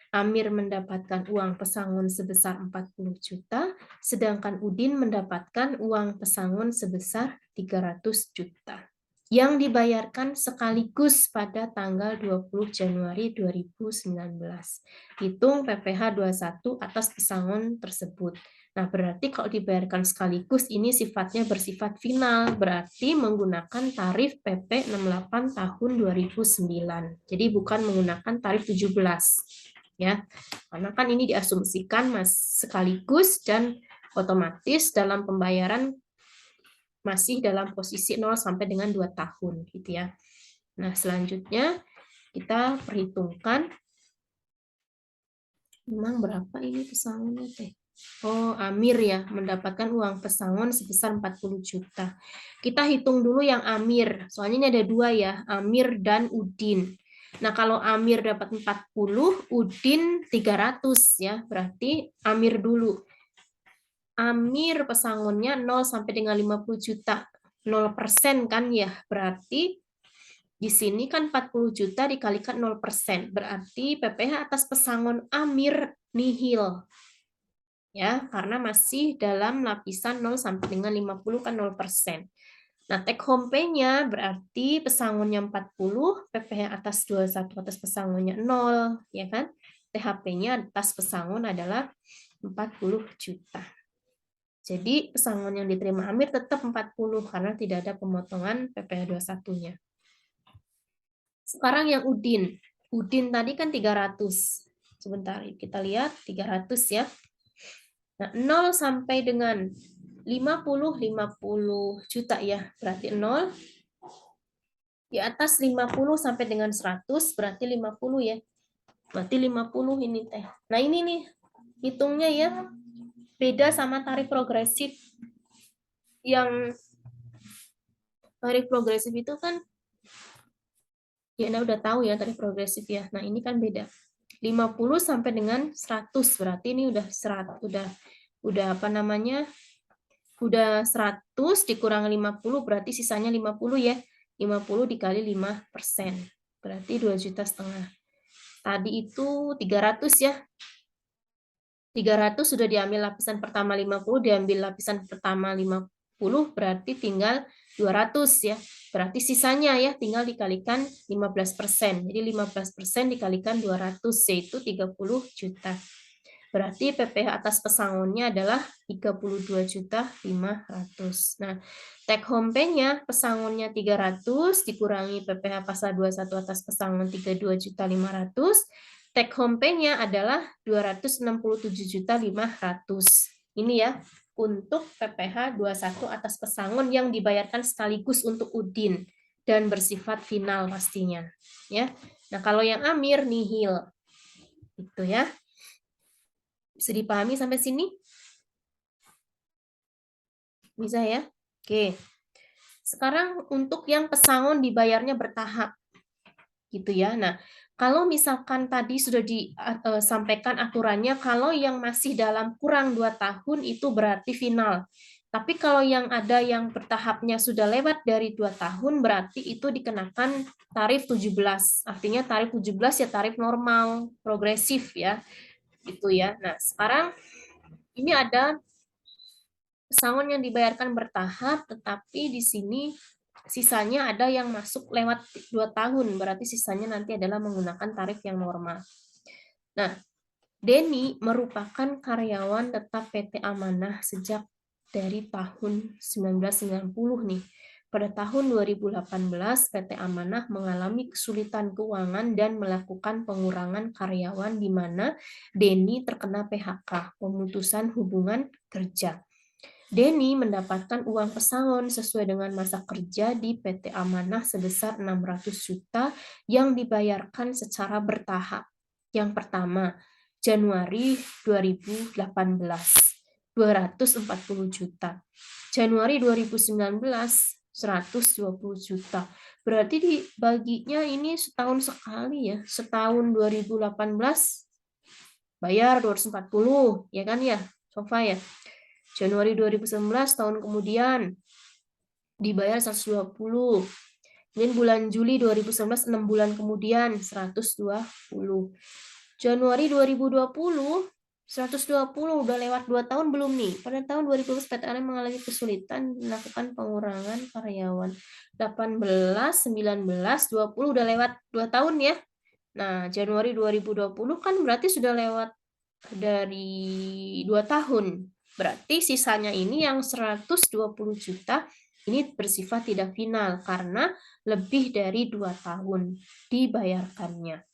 Amir mendapatkan uang pesangon sebesar 40 juta, sedangkan Udin mendapatkan uang pesangon sebesar 300 juta yang dibayarkan sekaligus pada tanggal 20 Januari 2019. Hitung PPh 21 atas pesangon tersebut. Nah, berarti kalau dibayarkan sekaligus ini sifatnya bersifat final, berarti menggunakan tarif PP 68 tahun 2009. Jadi bukan menggunakan tarif 17. Ya. Karena kan ini diasumsikan sekaligus dan otomatis dalam pembayaran masih dalam posisi 0 sampai dengan 2 tahun gitu ya. Nah, selanjutnya kita perhitungkan memang berapa ini pesangonnya teh. Oh, Amir ya, mendapatkan uang pesangon sebesar 40 juta. Kita hitung dulu yang Amir. Soalnya ini ada dua ya, Amir dan Udin. Nah, kalau Amir dapat 40, Udin 300 ya. Berarti Amir dulu. Amir pesangonnya 0 sampai dengan 50 juta. 0% kan ya, berarti di sini kan 40 juta dikalikan 0%, berarti PPh atas pesangon Amir nihil. Ya, karena masih dalam lapisan 0 sampai dengan 50 kan 0%. Nah, take home pay-nya berarti pesangonnya 40, PPh atas 21 atas pesangonnya 0, ya kan? THP-nya atas pesangon adalah 40 juta. Jadi pesangon yang diterima Amir tetap 40 karena tidak ada pemotongan PPh 21-nya. Sekarang yang Udin. Udin tadi kan 300. Sebentar, kita lihat 300 ya. Nah, 0 sampai dengan 50 juta ya. Berarti 0. Di atas 50 sampai dengan 100 berarti 50 ya. Berarti 50 ini teh. Nah, ini nih hitungnya ya. Beda sama tarif progresif. Yang tarif progresif itu kan ya Anda udah tahu ya tarif progresif ya. Nah, ini kan beda. 50 sampai dengan 100 berarti ini udah 100 udah apa namanya? Udah 100 dikurang 50 berarti sisanya 50 ya. 50 dikali 5%. Berarti 2,5 juta. Tadi itu 300 ya. 300 sudah diambil lapisan pertama 50, diambil lapisan pertama 50, berarti tinggal 200 ya. Berarti sisanya ya tinggal dikalikan 15%. Jadi 15% dikalikan 200 yaitu 30 juta. Berarti PPh atas pesangonnya adalah 32.500.000. Nah, take home pay-nya pesangonnya 300 dikurangi PPh pasal 21 atas pesangon 32.500.000. Take home pay-nya adalah 267.500.000. Ini ya untuk PPh 21 atas pesangon yang dibayarkan sekaligus untuk Udin dan bersifat final pastinya, ya. Nah, kalau yang Amir nihil. Itu ya. Bisa dipahami sampai sini? Bisa ya? Oke. Sekarang untuk yang pesangon dibayarnya bertahap. Gitu ya. Nah, kalau misalkan tadi sudah disampaikan aturannya, kalau yang masih dalam kurang 2 tahun itu berarti final. Tapi kalau yang ada yang bertahapnya sudah lewat dari 2 tahun, berarti itu dikenakan tarif 17. Artinya tarif 17 ya tarif normal, progresif ya. Gitu ya. Nah, sekarang ini ada pesangon yang dibayarkan bertahap, tetapi di sini sisanya ada yang masuk lewat 2 tahun, berarti sisanya nanti adalah menggunakan tarif yang normal. Nah, Denny merupakan karyawan tetap PT Amanah sejak dari tahun 1990 nih. Pada tahun 2018, PT Amanah mengalami kesulitan keuangan dan melakukan pengurangan karyawan di mana Denny terkena PHK, pemutusan hubungan kerja. Denny mendapatkan uang pesangon sesuai dengan masa kerja di PT Amanah sebesar 600 juta yang dibayarkan secara bertahap. Yang pertama, Januari 2018, 240 juta. Januari 2019 120 juta. Berarti dibaginya ini setahun sekali ya. Setahun 2018 bayar 240, ya kan ya, Sofa ya. Januari 2019 tahun kemudian dibayar 120. Kemudian bulan Juli 2019 6 bulan kemudian 120. Januari 2020 120 udah lewat 2 tahun belum nih? Pada tahun 2012 PTN mengalami kesulitan melakukan pengurangan karyawan. 18, 19, 20 udah lewat 2 tahun ya. Nah, Januari 2020 kan berarti sudah lewat dari 2 tahun. Berarti sisanya ini yang 120 juta ini bersifat tidak final karena lebih dari 2 tahun dibayarkannya.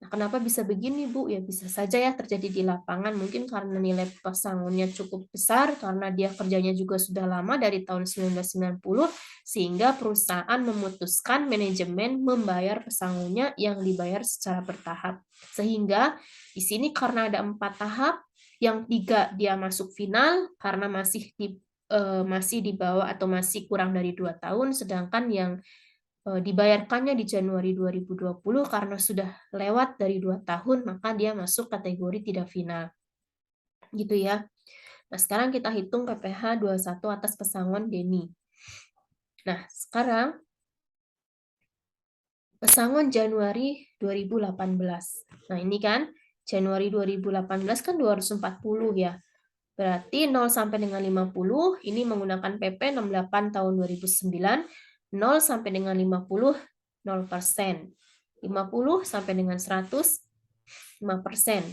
Nah, kenapa bisa begini, Bu? Ya bisa saja ya terjadi di lapangan, mungkin karena nilai pesangonnya cukup besar, karena dia kerjanya juga sudah lama dari tahun 1990, sehingga perusahaan memutuskan manajemen membayar pesangonnya yang dibayar secara bertahap. Sehingga di sini karena ada 4 tahap, yang 3 dia masuk final karena masih di bawah atau masih kurang dari 2 tahun, sedangkan yang dibayarkannya di Januari 2020 karena sudah lewat dari 2 tahun, maka dia masuk kategori tidak final. Gitu ya. Nah, sekarang kita hitung PPh 21 atas pesangon Denny. Nah, sekarang pesangon Januari 2018. Nah, ini kan Januari 2018 kan 240 ya. Berarti 0 sampai dengan 50 ini menggunakan PP 68 tahun 2009, 0 sampai dengan 50 0%. 50 sampai dengan 100 5%.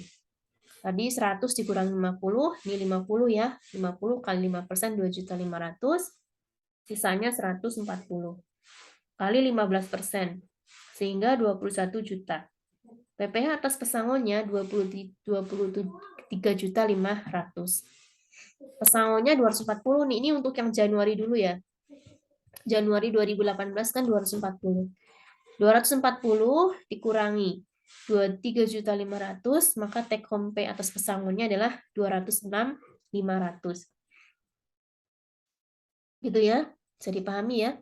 Tadi 100 dikurangi 50, ini 50 ya. 50 kali 5% 2.500.000, sisanya 140. Kali 15%, sehingga 21 juta. PPh atas pesangonnya 23.500.000. Pesangonnya 240 nih, ini untuk yang Januari dulu ya. Januari 2018 kan 240. 240 dikurangi 23.500.000, maka take home pay atas pesangonnya adalah 206.500. Gitu ya, bisa dipahami ya.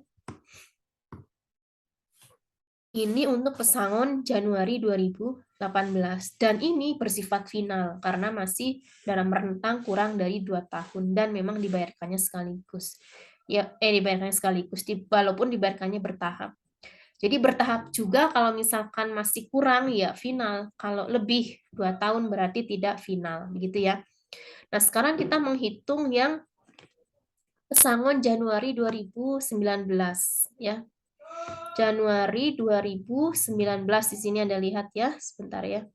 Ini untuk pesangon Januari 2018 dan ini bersifat final karena masih dalam rentang kurang dari 2 tahun dan memang dibayarkannya sekaligus. Ya, dibayarkannya sekaligus walaupun dibayarkannya bertahap. Jadi bertahap juga kalau misalkan masih kurang ya final, kalau lebih 2 tahun berarti tidak final, begitu ya. Nah, sekarang kita menghitung yang pesangon Januari 2019 ya. Januari 2019 di sini Anda lihat ya, sebentar ya.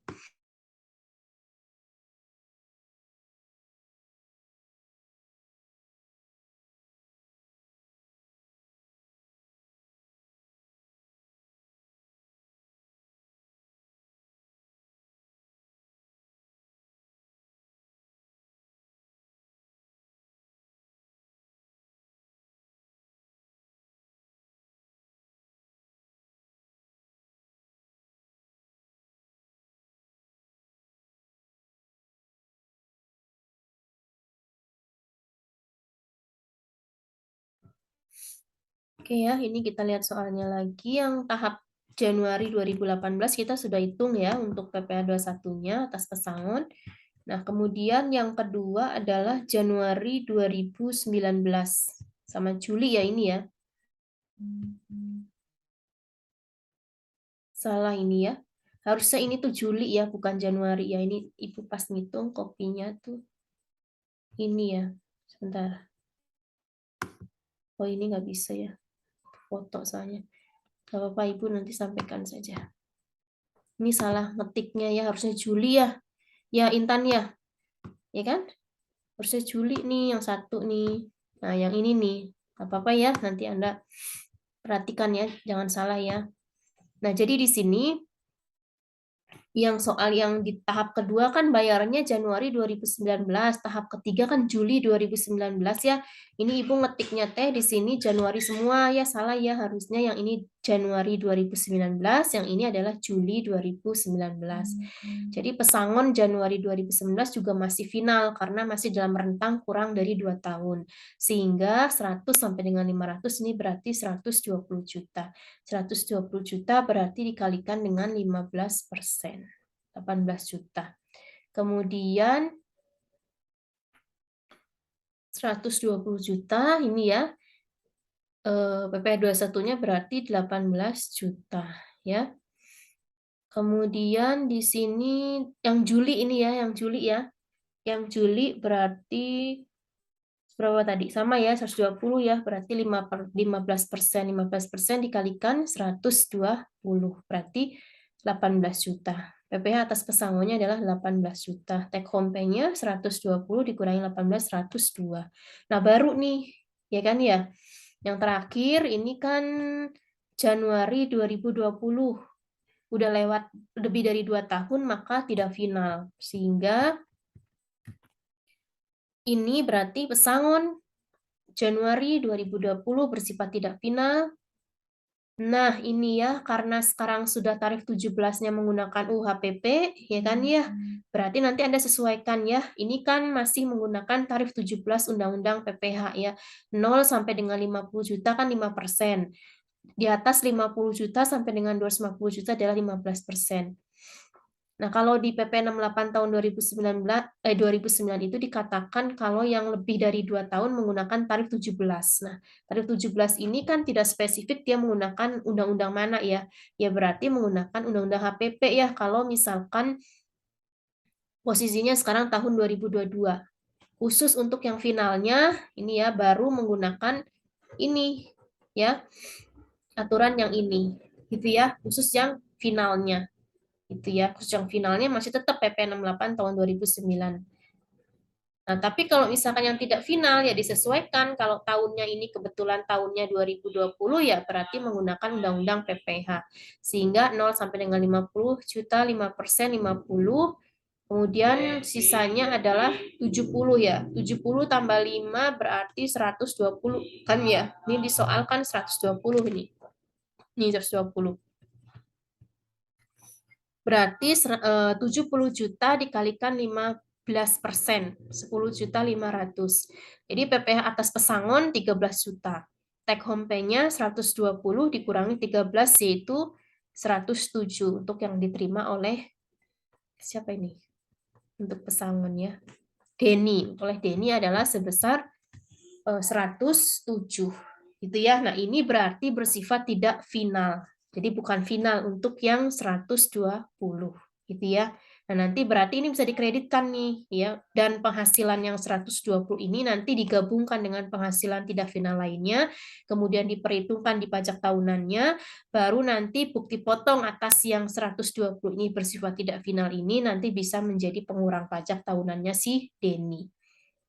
Oke ya, ini kita lihat soalnya lagi yang tahap Januari 2018 kita sudah hitung ya untuk PPh 21-nya atas pesangon. Nah, kemudian yang kedua adalah Januari 2019 sama Juli ya ini ya. Salah ini ya. Harusnya ini tuh Juli ya, bukan Januari ya. Ini Ibu pas ngitung kopinya tuh ini ya. Sebentar. Oh, ini nggak bisa ya. Foto soalnya. Gak apa-apa Ibu nanti sampaikan saja. Ini salah ngetiknya ya, harusnya Juli ya. Ya Intan ya. Ya kan? Harusnya Juli nih yang satu nih. Nah, yang ini nih. Gak apa-apa ya, nanti Anda perhatikan ya, jangan salah ya. Nah, jadi di sini yang soal yang di tahap kedua kan bayarnya Januari 2019, tahap ketiga kan Juli 2019 ya. Ini Ibu ngetiknya teh di sini Januari semua ya, salah ya, harusnya yang ini Januari 2019, yang ini adalah Juli 2019. Jadi pesangon Januari 2019 juga masih final karena masih dalam rentang kurang dari 2 tahun. Sehingga 100 sampai dengan 500 ini berarti 120 juta. 120 juta berarti dikalikan dengan 15%, 18 juta. Kemudian 120 juta ini ya, PPh 21-nya berarti 18 juta ya. Kemudian di sini yang Juli ini ya, yang Juli ya. Yang Juli berarti berapa tadi? Sama ya, 120 ya, berarti 15%. 15% dikalikan 120, berarti 18 juta. PPh atas pesangonnya adalah 18 juta. Take home pay-nya 120 dikurangi 18, 102. Nah, baru nih, ya kan ya. Yang terakhir ini kan Januari 2020. Udah lewat lebih dari 2 tahun, maka tidak final. Sehingga ini berarti pesangon Januari 2020 bersifat tidak final. Nah, ini ya, karena sekarang sudah tarif 17-nya menggunakan UHPP, ya kan ya. Berarti nanti Anda sesuaikan ya. Ini kan masih menggunakan tarif 17 Undang-Undang PPh ya. 0 sampai dengan 50 juta kan 5%. Di atas 50 juta sampai dengan 250 juta adalah 15%. Nah, kalau di PP 68 tahun 2009 itu dikatakan kalau yang lebih dari 2 tahun menggunakan tarif 17. Nah, tarif 17 ini kan tidak spesifik dia menggunakan undang-undang mana ya. Ya berarti menggunakan undang-undang HPP ya kalau misalkan posisinya sekarang tahun 2022. Khusus untuk yang finalnya ini ya baru menggunakan ini ya. Aturan yang ini. Gitu ya, khusus yang finalnya. Itu ya, khusus yang finalnya masih tetap PP 68 tahun 2009. Nah, tapi kalau misalkan yang tidak final ya disesuaikan. Kalau tahunnya ini kebetulan tahunnya 2020 ya berarti menggunakan Undang-Undang PPh. Sehingga 0 sampai dengan 50 juta, 5%, 50. Kemudian sisanya adalah 70 ya. 70 tambah 5 berarti 120 kan ya. Ini disoalkan 120 ini. Ini 120. Berarti 70 juta dikalikan 15%, 10 juta 500. Jadi PPh atas pesangon 13 juta. Take home pay-nya 120 dikurangi 13 yaitu 107 untuk yang diterima oleh siapa ini? Untuk pesangon ya. Denny. Oleh Denny adalah sebesar 107. Gitu ya. Nah, ini berarti bersifat tidak final. Jadi bukan final untuk yang 120 gitu ya. Nah, nanti berarti ini bisa dikreditkan nih ya. Dan penghasilan yang 120 ini nanti digabungkan dengan penghasilan tidak final lainnya, kemudian diperhitungkan di pajak tahunannya, baru nanti bukti potong atas yang 120 ini bersifat tidak final ini nanti bisa menjadi pengurang pajak tahunannya si Denny.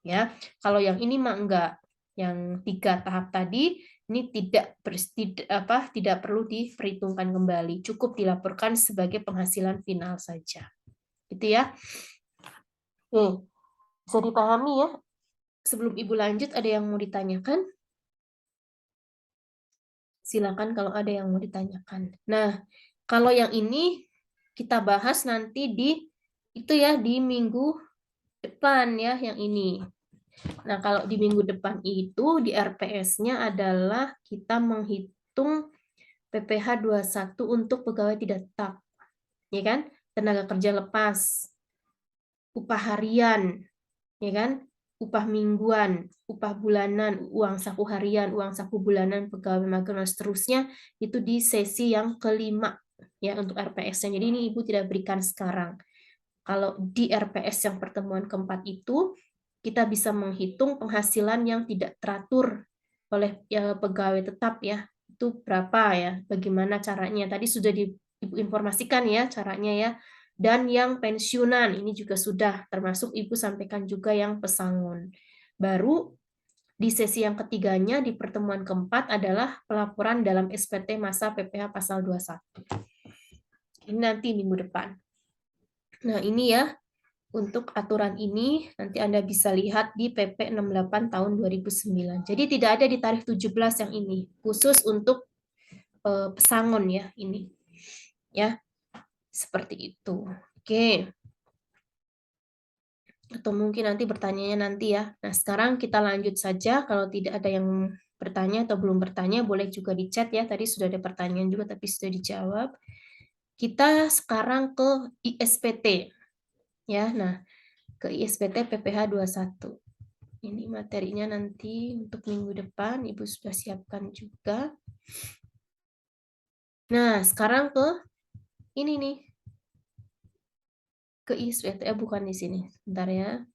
Ya. Kalau yang ini mah enggak. Yang 3 tahap tadi ini tidak perlu diperhitungkan kembali, cukup dilaporkan sebagai penghasilan final saja. Gitu ya. Oke, bisa dipahami ya? Sebelum Ibu lanjut, ada yang mau ditanyakan? Silakan kalau ada yang mau ditanyakan. Nah, kalau yang ini kita bahas nanti di minggu depan ya, yang ini. Nah, kalau di minggu depan itu di RPS-nya adalah kita menghitung PPh 21 untuk pegawai tidak tetap. Ya kan? Tenaga kerja lepas, upah harian, ya kan? Upah mingguan, upah bulanan, uang saku harian, uang saku bulanan, pegawai magang dan seterusnya itu di sesi yang kelima ya untuk RPS-nya. Jadi ini Ibu tidak berikan sekarang. Kalau di RPS yang pertemuan keempat itu kita bisa menghitung penghasilan yang tidak teratur oleh pegawai tetap ya. Itu berapa ya? Bagaimana caranya? Tadi sudah Ibu informasikan ya caranya ya. Dan yang pensiunan ini juga sudah termasuk Ibu sampaikan juga yang pesangon. Baru di sesi yang ketiganya di pertemuan keempat adalah pelaporan dalam SPT masa PPh pasal 21. Ini nanti minggu depan. Nah, ini ya untuk aturan ini nanti Anda bisa lihat di PP 68 tahun 2009. Jadi tidak ada di tarif 17 yang ini, khusus untuk pesangon ya ini. Ya, seperti itu. Oke. Atau mungkin nanti bertanyanya nanti ya. Nah, sekarang kita lanjut saja. Kalau tidak ada yang bertanya atau belum bertanya, boleh juga di chat ya. Tadi sudah ada pertanyaan juga, tapi sudah dijawab. Kita sekarang ke ISPT. Ya, nah, ke ISPT PPH 21. Ini materinya nanti untuk minggu depan, Ibu sudah siapkan juga. Nah, sekarang ke ini nih. Ke ISPT, bukan di sini. Bentar ya.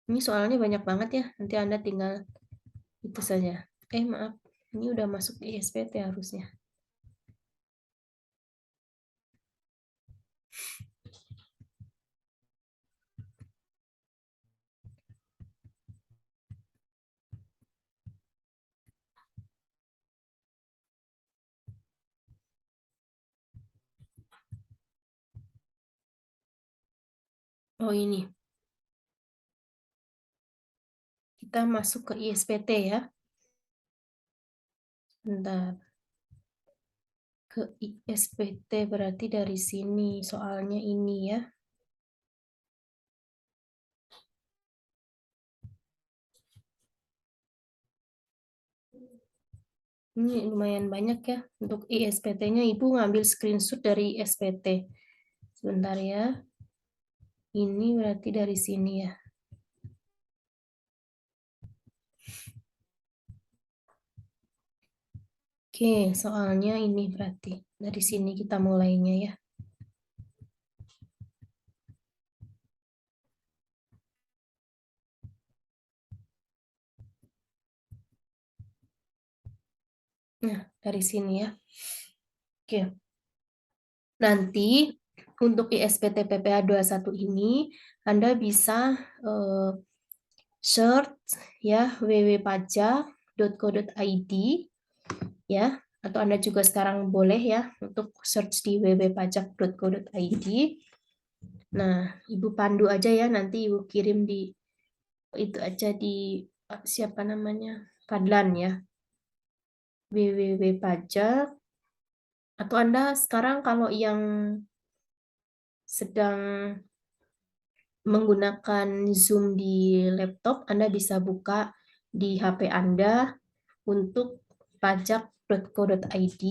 Ini soalnya banyak banget ya. Nanti Anda tinggal itu saja. Maaf. Ini udah masuk di ISPT harusnya. Oh ini. Kita masuk ke ISPT ya. Bentar. Ke ISPT berarti dari sini. Soalnya ini ya. Ini lumayan banyak ya. Untuk ISPT-nya Ibu ngambil screenshot dari ISPT. Sebentar ya. Ini berarti dari sini ya. Oke, soalnya ini berarti. Dari sini kita mulainya ya. Nah, dari sini ya. Oke. Nanti untuk ISPT PPH 21 ini Anda bisa search ya www.pajak.co.id ya, atau Anda juga sekarang boleh ya untuk search di www.pajak.co.id. Nah, Ibu pandu aja ya, nanti Ibu kirim di itu aja di siapa namanya? Fadlan ya. www.pajak, atau Anda sekarang kalau yang sedang menggunakan Zoom di laptop, Anda bisa buka di HP Anda untuk pajak.co.id.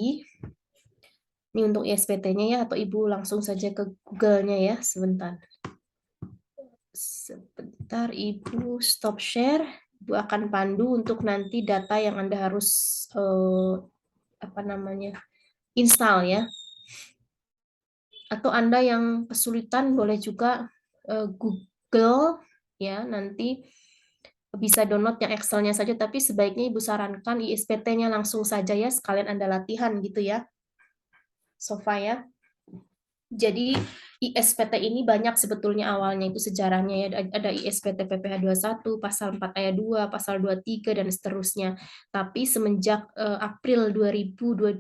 Ini untuk ISPT-nya ya, atau Ibu langsung saja ke Google-nya ya, sebentar. Sebentar, Ibu stop share. Ibu akan pandu untuk nanti data yang Anda harus install ya. Atau Anda yang kesulitan boleh juga Google ya, nanti bisa download yang Excel-nya saja, tapi sebaiknya Ibu sarankan ISPT-nya langsung saja ya, sekalian Anda latihan gitu ya. Sofa ya. Jadi ISPT ini banyak sebetulnya awalnya itu sejarahnya ya, ada ISPT PPH 21, pasal 4 ayat 2, pasal 23 dan seterusnya. Tapi semenjak April 2022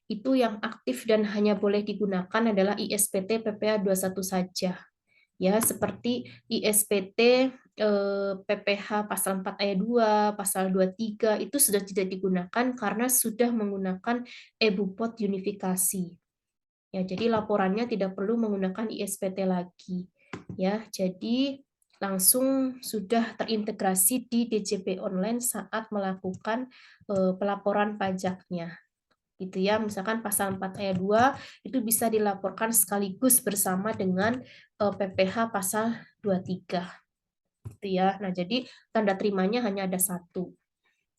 itu yang aktif dan hanya boleh digunakan adalah ISPT PPH 21 saja. Ya, seperti ISPT PPH pasal 4 ayat 2, pasal 23 itu sudah tidak digunakan karena sudah menggunakan e-Bupot unifikasi. Ya, jadi laporannya tidak perlu menggunakan ISPT lagi. Ya, jadi langsung sudah terintegrasi di DJP online saat melakukan pelaporan pajaknya. Gitu ya, misalkan pasal 4 ayat 2 itu bisa dilaporkan sekaligus bersama dengan PPH pasal 23. Gitu ya. Nah, jadi tanda terimanya hanya ada satu.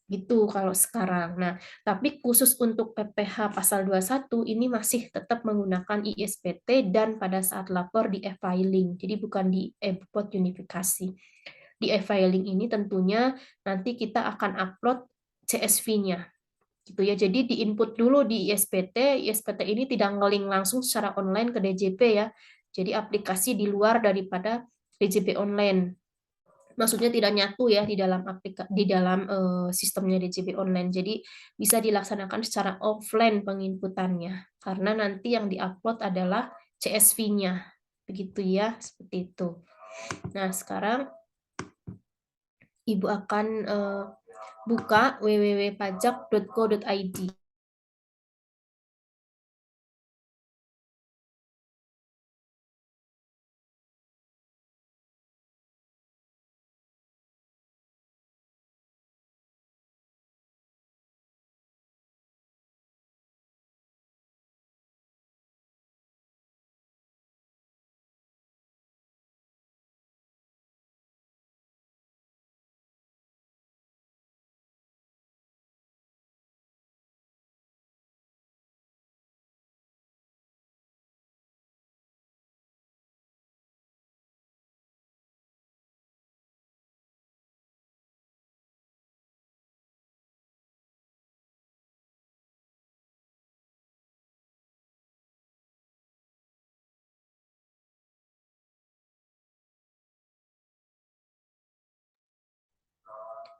Gitu kalau sekarang. Nah, tapi khusus untuk PPH pasal 21 ini masih tetap menggunakan ISPT dan pada saat lapor di e-filing. Jadi bukan di e-Bupot unifikasi. Di e-filing ini tentunya nanti kita akan upload CSV-nya. Gitu ya. Jadi diinput dulu di ISPT. ISPT ini tidak ngeling langsung secara online ke DJP ya. Jadi aplikasi di luar daripada DJP online. Maksudnya tidak nyatu ya di dalam sistemnya DJP online. Jadi bisa dilaksanakan secara offline penginputannya karena nanti yang diupload adalah CSV-nya. Begitu ya, seperti itu. Nah, sekarang Ibu akan buka www.pajak.go.id.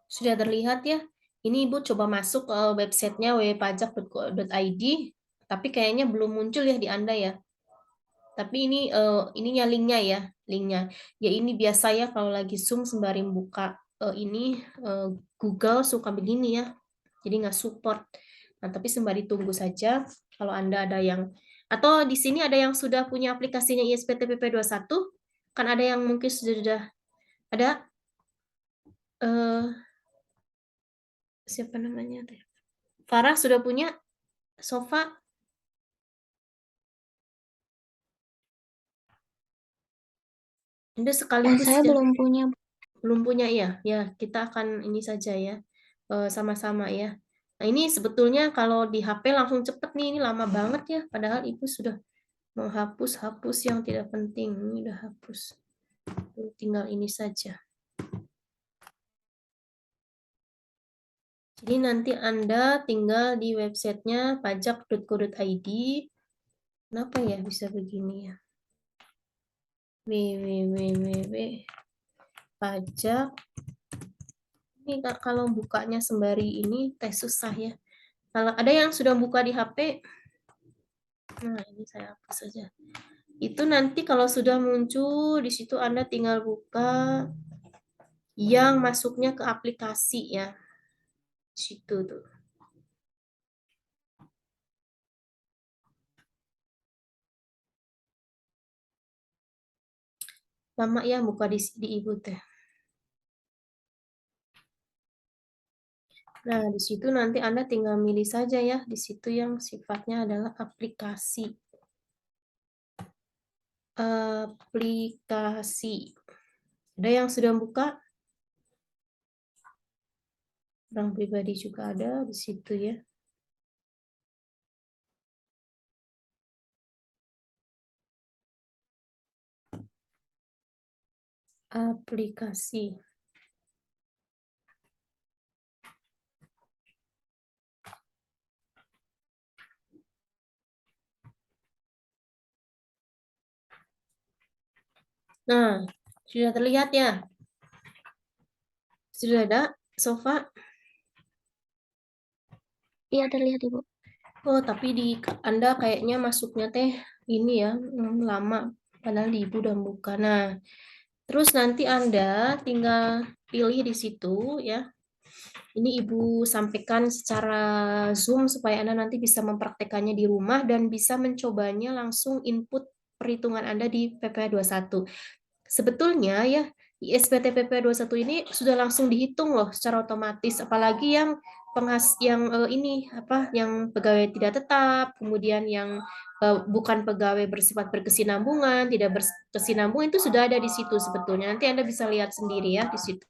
Sudah terlihat ya? Ini Ibu coba masuk ke websitenya www.pajak.go.id, tapi kayaknya belum muncul ya di Anda ya. Tapi ininya linknya ya, linknya. Ya ini biasa ya kalau lagi Zoom sembari buka Google suka begini ya. Jadi nggak support. Nah, tapi sembari tunggu saja kalau Anda ada yang atau di sini ada yang sudah punya aplikasinya ISPTPP 21, kan ada yang mungkin sudah ada eh siapa namanya teh? Farah sudah punya Sofa Anda sekaligus Saya ya. belum punya. Ya, ya kita akan ini saja ya, sama-sama ya. Nah ini sebetulnya kalau di HP langsung cepet nih, ini lama banget ya, padahal Ibu sudah menghapus yang tidak penting, ini udah hapus. Tinggal ini saja. Jadi nanti Anda tinggal di websitenya pajak.go.id. Kenapa ya bisa begini ya? www.pajak. Ini kalau bukanya sembari ini teh susah ya. Kalau ada yang sudah buka di HP, nah ini saya hapus saja. Itu nanti kalau sudah muncul di situ Anda tinggal buka yang masuknya ke aplikasi ya. Di situ tuh. Lama ya buka di Ibu teh. Nah, di situ nanti Anda tinggal milih saja ya. Di situ yang sifatnya adalah aplikasi. Aplikasi. Ada yang sudah buka? Orang pribadi juga ada di situ ya. Aplikasi. Nah, sudah terlihat ya? Sudah ada Sofa? Iya, terlihat Ibu. Oh, tapi di Anda kayaknya masuknya teh ini ya, lama. Padahal di Ibu udah buka. Nah, terus nanti Anda tinggal pilih di situ ya. Ini Ibu sampaikan secara Zoom supaya Anda nanti bisa mempraktekannya di rumah dan bisa mencobanya langsung input perhitungan Anda di PPh 21. Sebetulnya ya, ISPT PP 21 ini sudah langsung dihitung loh secara otomatis, apalagi yang pegawai tidak tetap, kemudian yang bukan pegawai bersifat berkesinambungan, tidak berkesinambungan itu sudah ada di situ sebetulnya. Nanti Anda bisa lihat sendiri ya di situ.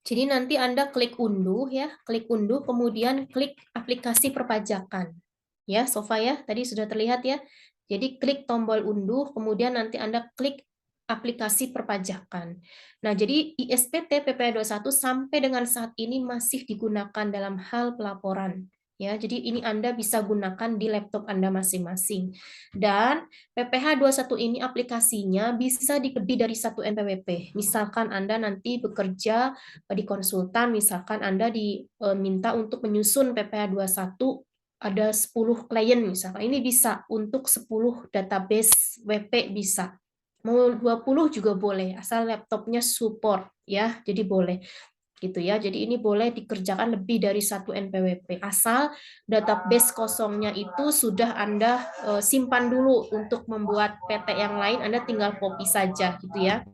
Jadi nanti Anda klik unduh ya, klik unduh, kemudian klik aplikasi perpajakan. Ya, Sofa ya, tadi sudah terlihat ya. Jadi klik tombol unduh, kemudian nanti Anda klik aplikasi perpajakan. Nah, jadi ISPT PPh 21 sampai dengan saat ini masih digunakan dalam hal pelaporan. Ya, jadi ini Anda bisa gunakan di laptop Anda masing-masing. Dan PPH 21 ini aplikasinya bisa lebih dari 1 NPWP. Misalkan Anda nanti bekerja di konsultan, misalkan Anda diminta untuk menyusun PPH 21 ada 10 klien misalkan. Ini bisa untuk 10 database WP bisa. Mau 20 juga boleh, asal laptopnya support ya. Jadi boleh gitu ya. Jadi ini boleh dikerjakan lebih dari 1 NPWP asal database kosongnya itu sudah Anda simpan dulu untuk membuat PT yang lain, Anda tinggal copy saja gitu ya.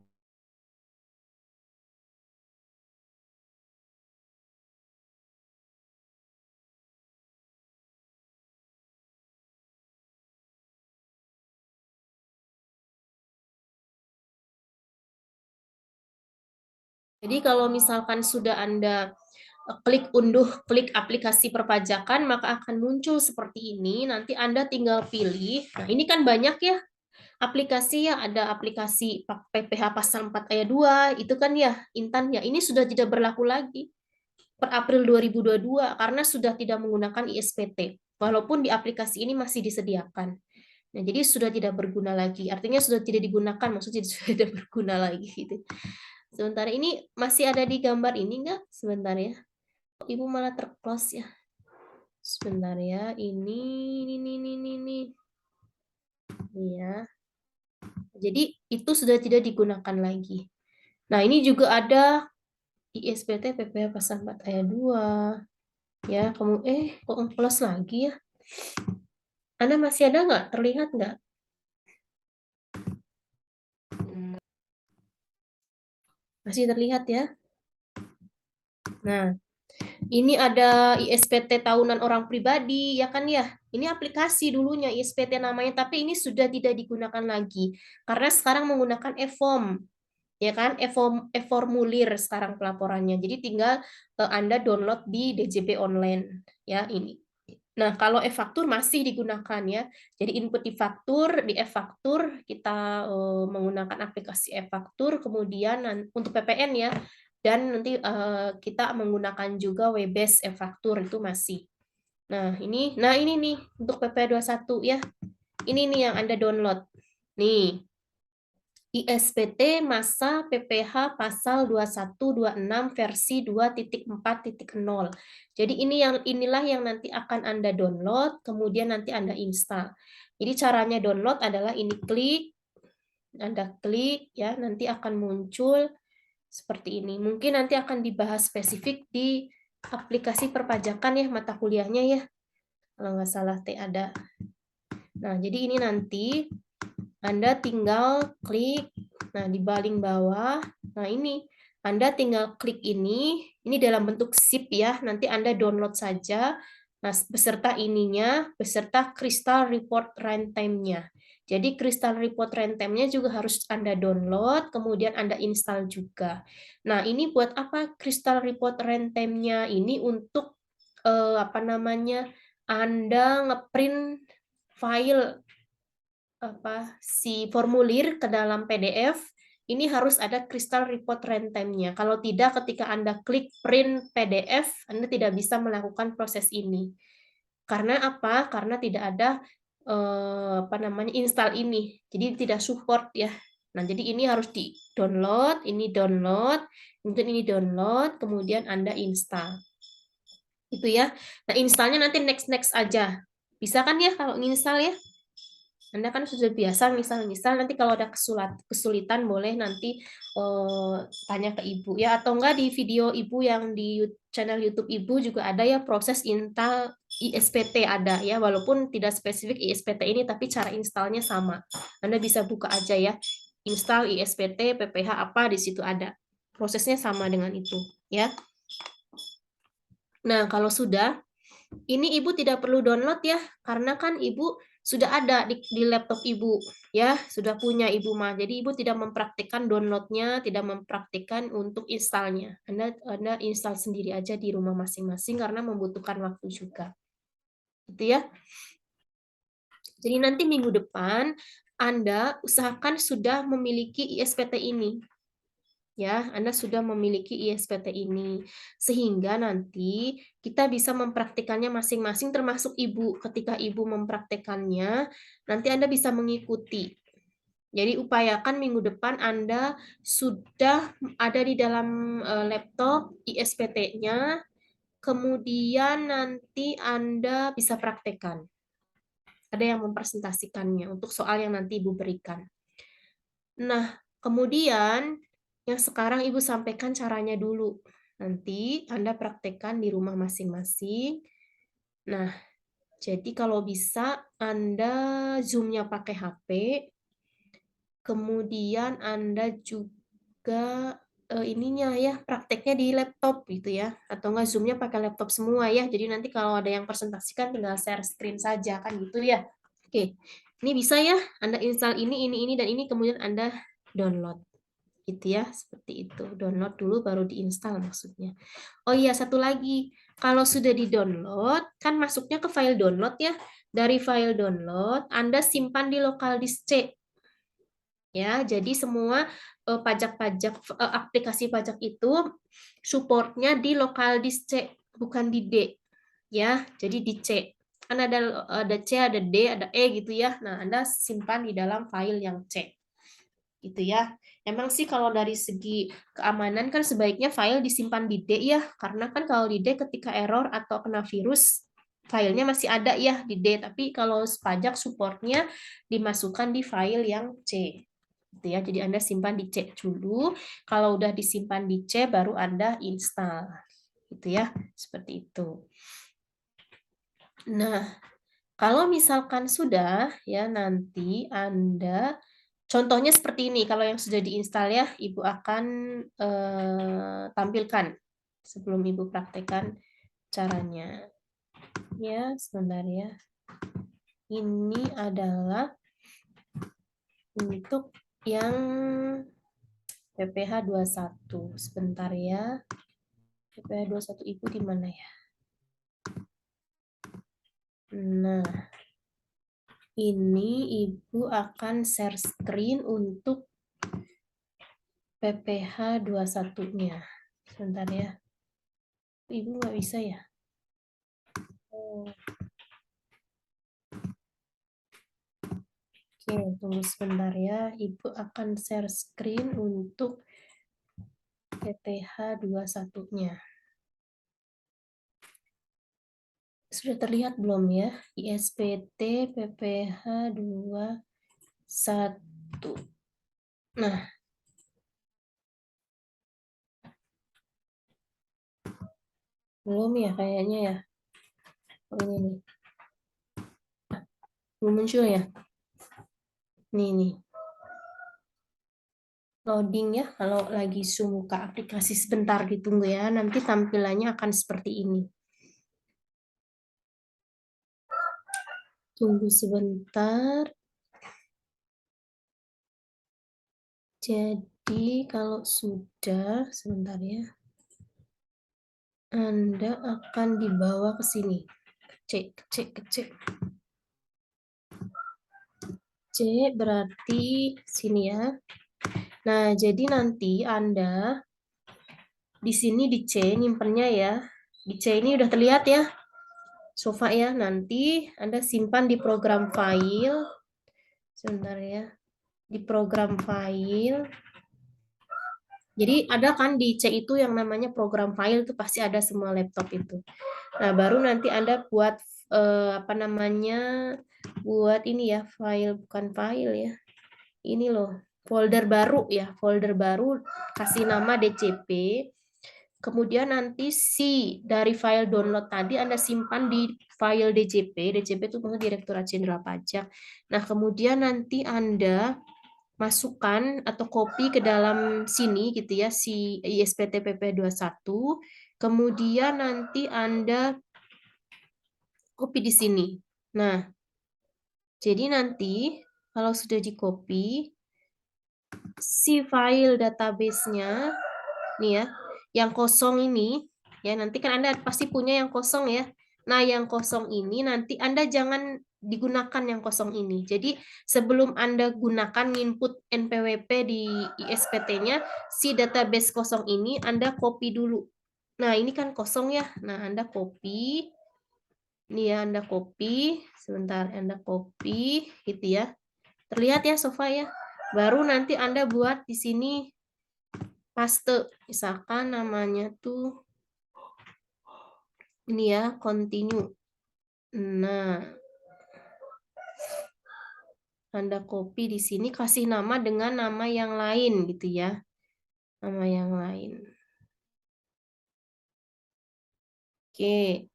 Jadi kalau misalkan sudah Anda klik unduh, klik aplikasi perpajakan, maka akan muncul seperti ini. Nanti Anda tinggal pilih. Nah, ini kan banyak ya aplikasi ya, ada aplikasi PPH pasal 4 ayat 2, itu kan ya, Intan ya. Ini sudah tidak berlaku lagi per April 2022 karena sudah tidak menggunakan ISPT. Walaupun di aplikasi ini masih disediakan. Nah, jadi sudah tidak berguna lagi. Artinya sudah tidak digunakan, maksudnya sudah tidak berguna lagi gitu. Sebentar, ini masih ada di gambar ini enggak? Sebentar ya. Ibu malah terclose ya. Sebentar ya. Ini ya. Jadi itu sudah tidak digunakan lagi. Nah, ini juga ada ISPT PPH pasal 4 ayat 2. Ya, kamu kok close lagi ya? Anda masih ada nggak? Terlihat nggak? Masih terlihat ya? Nah, ini ada ISPT tahunan orang pribadi, ya kan ya? Ini aplikasi dulunya ISPT namanya, tapi ini sudah tidak digunakan lagi karena sekarang menggunakan e-form, ya kan? E-formulir sekarang pelaporannya. Jadi tinggal Anda download di DJP online, ya ini. Nah, kalau e-faktur masih digunakan ya. Jadi input di faktur, di e-faktur kita menggunakan aplikasi e-faktur, kemudian untuk PPN ya, dan nanti kita menggunakan juga Webase e-faktur itu masih. Nah, ini nih untuk PP 21 ya. Ini nih yang Anda download. Nih, ISPT masa PPH pasal 2126 versi 2.4.0. Jadi inilah yang nanti akan Anda download, kemudian nanti Anda install. Jadi caranya download adalah ini Anda klik ya, nanti akan muncul seperti ini. Mungkin nanti akan dibahas spesifik di aplikasi perpajakan ya, mata kuliahnya ya. Kalau nggak salah ada. Nah, jadi ini nanti Anda tinggal klik, nah di paling bawah, nah ini Anda tinggal klik ini dalam bentuk zip ya, nanti Anda download saja, nah beserta ininya, beserta Crystal Report Runtime-nya. Jadi Crystal Report Runtime-nya juga harus Anda download, kemudian Anda install juga. Nah ini buat apa Crystal Report Runtime-nya? Ini untuk apa namanya, Anda ngeprint file si formulir ke dalam PDF, ini harus ada Crystal Report Runtime-nya. Kalau tidak, ketika Anda klik print PDF, Anda tidak bisa melakukan proses ini. Karena apa? Karena tidak ada install ini. Jadi tidak support ya. Nah, jadi ini harus di-download, kemudian ini download, kemudian Anda install. Itu ya. Nah, installnya nanti next aja. Bisa kan ya kalau install ya? Anda kan sudah biasa misal nanti kalau ada kesulitan boleh nanti tanya ke Ibu ya, atau enggak di video Ibu yang di channel YouTube Ibu juga ada ya proses install ISPT ada ya, walaupun tidak spesifik ISPT ini tapi cara installnya sama. Anda bisa buka aja ya, install ISPT PPH apa di situ ada. Prosesnya sama dengan itu ya. Nah, kalau sudah ini Ibu tidak perlu download ya, karena kan Ibu sudah ada di laptop Ibu, ya, sudah punya Ibu mah. Jadi Ibu tidak mempraktikkan downloadnya, tidak mempraktikkan untuk installnya. Anda install sendiri aja di rumah masing-masing karena membutuhkan waktu juga. Gitu ya. Jadi nanti minggu depan Anda usahakan sudah memiliki ISPT ini. Ya, Anda sudah memiliki ISPT ini. Sehingga nanti kita bisa mempraktikannya masing-masing termasuk Ibu. Ketika Ibu mempraktikannya, nanti Anda bisa mengikuti. Jadi upayakan minggu depan Anda sudah ada di dalam laptop ISPT-nya, kemudian nanti Anda bisa praktekkan. Ada yang mempresentasikannya untuk soal yang nanti Ibu berikan. Nah, kemudian yang sekarang Ibu sampaikan caranya dulu. Nanti Anda praktekkan di rumah masing-masing. Nah, jadi kalau bisa Anda Zoom-nya pakai HP, kemudian Anda juga ininya ya, prakteknya di laptop gitu ya, atau enggak Zoom-nya pakai laptop semua ya. Jadi nanti kalau ada yang presentasikan tinggal share screen saja kan gitu ya. Oke, ini bisa ya, Anda install ini, dan ini, kemudian Anda download. Gitu ya, seperti itu. Download dulu baru diinstal maksudnya. Oh iya, satu lagi. Kalau sudah di-download, kan masuknya ke file download ya. Dari file download, Anda simpan di local disk C. Ya, jadi semua aplikasi pajak itu supportnya di local disk C, bukan di D. Ya, jadi di C. Kan ada C, ada D, ada E gitu ya. Nah, Anda simpan di dalam file yang C. Gitu ya. Emang sih kalau dari segi keamanan kan sebaiknya file disimpan di D ya, karena kan kalau di D ketika error atau kena virus, filenya masih ada ya di D, tapi kalau pajak supportnya dimasukkan di file yang C. Gitu ya. Jadi Anda simpan di C dulu, kalau udah disimpan di C baru Anda install. Gitu ya, seperti itu. Nah, kalau misalkan sudah ya nanti Anda contohnya seperti ini, kalau yang sudah diinstal ya, Ibu akan tampilkan sebelum Ibu praktekkan caranya. Ya, sebentar ya. Ini adalah untuk yang PPH 21. Sebentar ya. PPH 21 Ibu di mana ya? Nah, ini Ibu akan share screen untuk PPH 21-nya. Sebentar ya. Ibu nggak bisa ya? Oh. Oke, tunggu sebentar ya. Ibu akan share screen untuk PPH 21-nya. Sudah terlihat belum ya? ISPT PPH 21. Nah, belum ya kayaknya ya. Oh, ini nih. Belum muncul ya? Nih. Loading ya. Kalau lagi Zoom buka aplikasi sebentar ditunggu ya. Nanti tampilannya akan seperti ini. Tunggu sebentar. Jadi kalau sudah, sebentar ya. Anda akan dibawa ke sini. Cek. C berarti sini ya. Nah, jadi nanti Anda di sini di C nyimpennya ya. Di C ini udah terlihat ya. Sofa ya. Nanti Anda simpan di program file. Sebentar ya. Di program file. Jadi ada kan di C itu yang namanya program file itu pasti ada semua laptop itu. Nah, baru nanti Anda buat buat ini ya, bukan file ya. Ini loh, folder baru ya, folder baru kasih nama DCP. Kemudian nanti dari file download tadi Anda simpan di file DCP. DCP itu maksudnya Direktorat Jenderal Pajak. Nah, kemudian nanti Anda masukkan atau copy ke dalam sini gitu ya, si ISPT PP 21. Kemudian nanti Anda copy di sini. Nah, jadi nanti kalau sudah di-copy, si file database-nya, nih ya, yang kosong ini, ya nanti kan Anda pasti punya yang kosong ya. Nah, yang kosong ini nanti Anda jangan digunakan yang kosong ini. Jadi sebelum Anda gunakan input NPWP di ISPT-nya, si database kosong ini Anda copy dulu. Nah, ini kan kosong ya. Nah, Anda copy. Ini ya, Anda copy. Sebentar, Anda copy gitu ya. Terlihat ya, Sofa ya. Baru nanti Anda buat di sini paste. Misalkan namanya tuh ini ya, continue. Nah, Anda copy di sini, kasih nama dengan nama yang lain gitu ya. Nama yang lain. Oke.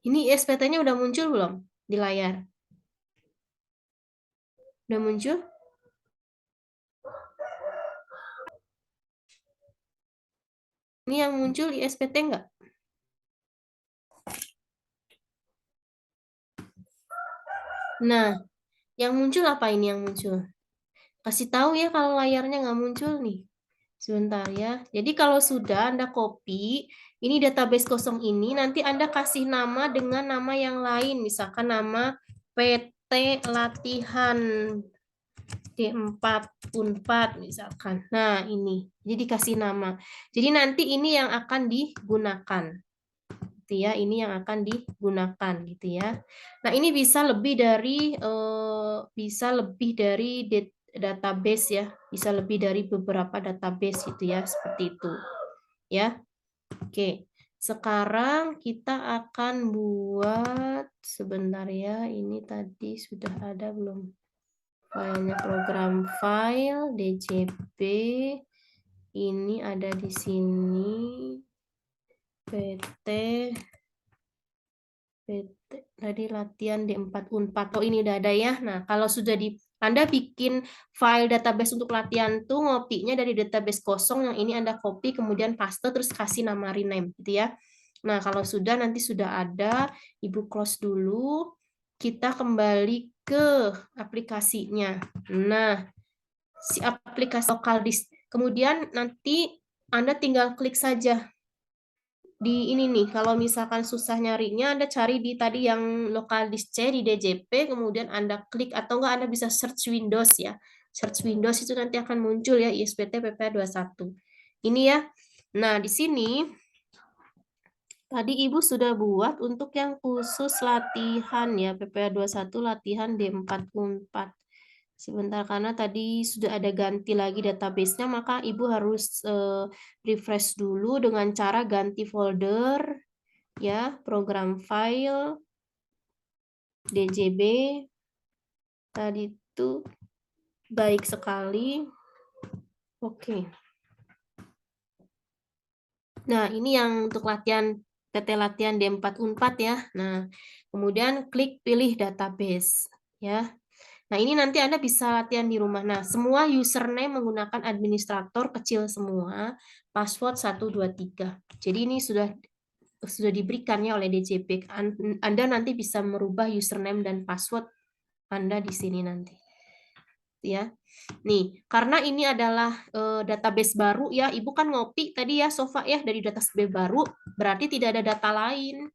Ini ISPT-nya udah muncul belum di layar? Udah muncul? Ini yang muncul ISPT enggak? Nah, yang muncul apa ini yang muncul? Kasih tahu ya kalau layarnya nggak muncul nih. Sebentar ya. Jadi kalau sudah Anda copy, ini database kosong ini, nanti Anda kasih nama dengan nama yang lain. Misalkan nama PT Latihan D4 Unpad misalkan. Nah, ini. Jadi dikasih nama. Jadi nanti ini yang akan digunakan. Gitu ya, ini yang akan digunakan gitu ya. Nah, ini bisa lebih dari database ya. Bisa lebih dari beberapa database gitu ya, seperti itu. Ya. Oke. Sekarang kita akan buat sebentar ya. Ini tadi sudah ada belum? Filenya program file DJP. Ini ada di sini. PT tadi latihan D4 Unpad. Oh, ini udah ada ya. Nah, kalau sudah Anda bikin file database untuk latihan tuh ngopinya dari database kosong, yang ini Anda copy kemudian paste terus kasih nama rename gitu ya. Nah, kalau sudah nanti sudah ada, Ibu close dulu. Kita kembali ke aplikasinya. Nah, si aplikasi lokal disk. Kemudian nanti Anda tinggal klik saja di ini nih, kalau misalkan susah nyarinya, Anda cari di tadi yang lokal disk C di DJP, kemudian Anda klik atau enggak Anda bisa search Windows ya. Search Windows itu nanti akan muncul ya ISPT PPA21. Ini ya. Nah, di sini tadi Ibu sudah buat untuk yang khusus latihan ya, PPA21 latihan D4 Unpad. Sebentar, karena tadi sudah ada ganti lagi database-nya, maka Ibu harus refresh dulu dengan cara ganti folder, ya, program file, DJB, tadi itu baik sekali. Oke. Nah, ini yang untuk latihan PT latihan D4 Unpad ya. Nah, kemudian klik pilih database, ya. Nah, ini nanti Anda bisa latihan di rumah. Nah, semua username menggunakan administrator kecil semua, password 123. Jadi ini sudah diberikan ya oleh DJP. Anda nanti bisa merubah username dan password Anda di sini nanti. Ya. Nih, karena ini adalah database baru ya, Ibu kan ngopi tadi ya, Sofa ya, dari database baru, berarti tidak ada data lain.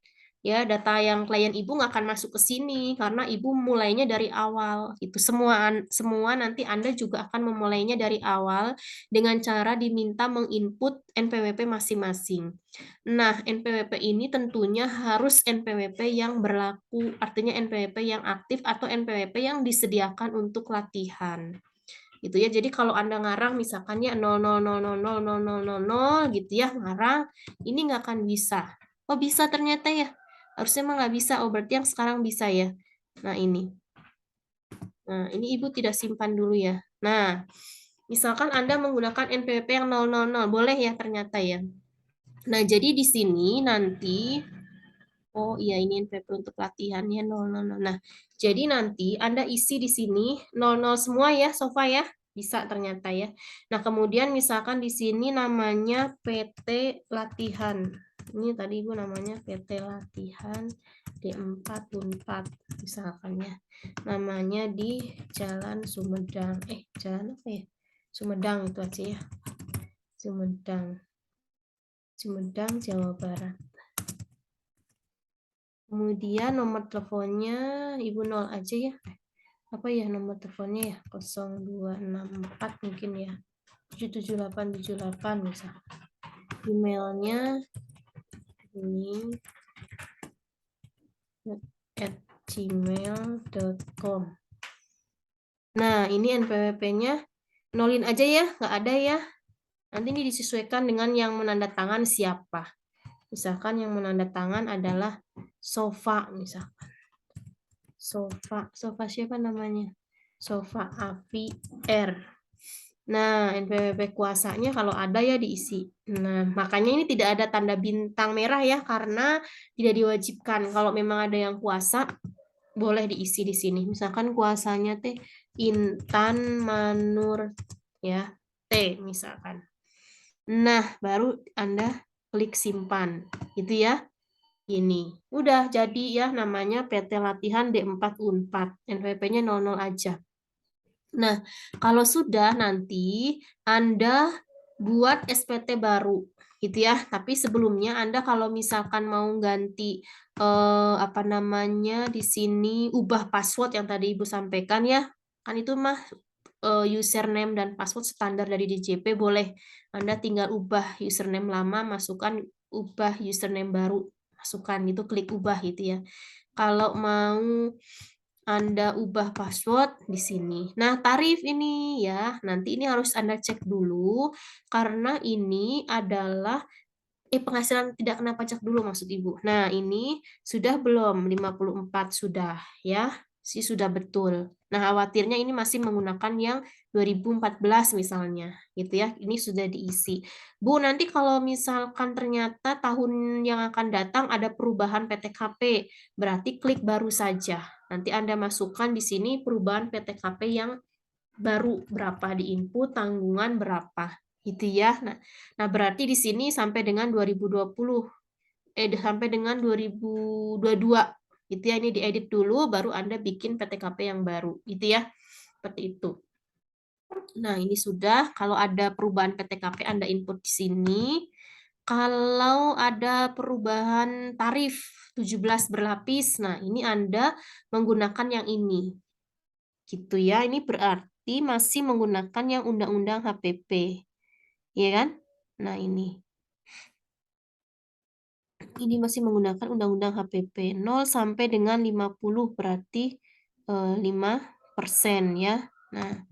Ya, data yang klien Ibu nggak akan masuk ke sini karena Ibu mulainya dari awal. Itu semua nanti Anda juga akan memulainya dari awal dengan cara diminta menginput NPWP masing-masing. Nah, NPWP ini tentunya harus NPWP yang berlaku, artinya NPWP yang aktif atau NPWP yang disediakan untuk latihan. Gitu ya. Jadi kalau Anda ngarang misalkan ya 00000000 gitu ya, ngarang, ini nggak akan bisa. Oh, bisa ternyata ya. Harusnya emang nggak bisa. Oh, berarti yang sekarang bisa ya. Nah, ini. Nah, ini Ibu tidak simpan dulu ya. Nah, misalkan Anda menggunakan NPWP yang 000, boleh ya ternyata ya. Nah, jadi di sini nanti, oh iya ini NPWP untuk latihannya 000. Nah, jadi nanti Anda isi di sini 00 semua ya, Sofa ya. Bisa ternyata ya. Nah, kemudian misalkan di sini namanya PT Latihan. Ini tadi Ibu namanya PT Latihan D4 Unpad misalkan ya. Namanya di Jalan Sumedang. Jalan apa ya? Sumedang itu aja ya. Sumedang, Jawa Barat. Kemudian nomor teleponnya Ibu 0 aja ya. Apa ya nomor teleponnya ya? 0264 mungkin ya. 77878 misal. Emailnya ini @gmail.com. Nah, ini NPWP-nya nolin aja ya, nggak ada ya. Nanti ini disesuaikan dengan yang menandatangan siapa. Misalkan yang menandatangan adalah Sofa, misalkan. Sofa siapa namanya? Sofa Api R. Nah, NPWP kuasanya kalau ada ya diisi. Nah, makanya ini tidak ada tanda bintang merah ya, karena tidak diwajibkan. Kalau memang ada yang kuasa, boleh diisi di sini. Misalkan kuasanya teh Intan Manur ya, T misalkan. Nah, baru Anda klik simpan. Gitu ya. Ini. Udah jadi ya namanya PT Latihan D4 Unpad. NPWP-nya 00 aja. Nah, kalau sudah nanti Anda buat SPT baru gitu ya. Tapi sebelumnya Anda kalau misalkan mau ganti apa namanya di sini ubah password yang tadi Ibu sampaikan ya. Kan itu mah username dan password standar dari DJP boleh. Anda tinggal ubah username lama, masukkan ubah username baru, masukkan gitu, klik ubah gitu ya. Kalau mau Anda ubah password di sini. Nah, tarif ini ya, nanti ini harus Anda cek dulu karena ini adalah penghasilan tidak kena pajak dulu maksud Ibu. Nah, ini sudah belum 54 sudah ya. Sudah betul. Nah, khawatirnya ini masih menggunakan yang 2014 misalnya, gitu ya. Ini sudah diisi. Bu, nanti kalau misalkan ternyata tahun yang akan datang ada perubahan PTKP, berarti klik baru saja. Nanti Anda masukkan di sini perubahan PTKP yang baru berapa di input, tanggungan berapa gitu ya. Nah, berarti di sini sampai dengan 2020 sampai dengan 2022 gitu ya. Ini diedit dulu baru Anda bikin PTKP yang baru gitu ya. Seperti itu. Nah, ini sudah kalau ada perubahan PTKP Anda input di sini. Kalau ada perubahan tarif 17 berlapis, nah ini Anda menggunakan yang ini. Gitu ya. Ini berarti masih menggunakan yang Undang-Undang HPP. Iya kan? Nah, ini. Ini masih menggunakan Undang-Undang HPP 0 sampai dengan 50 berarti 5% ya. Nah,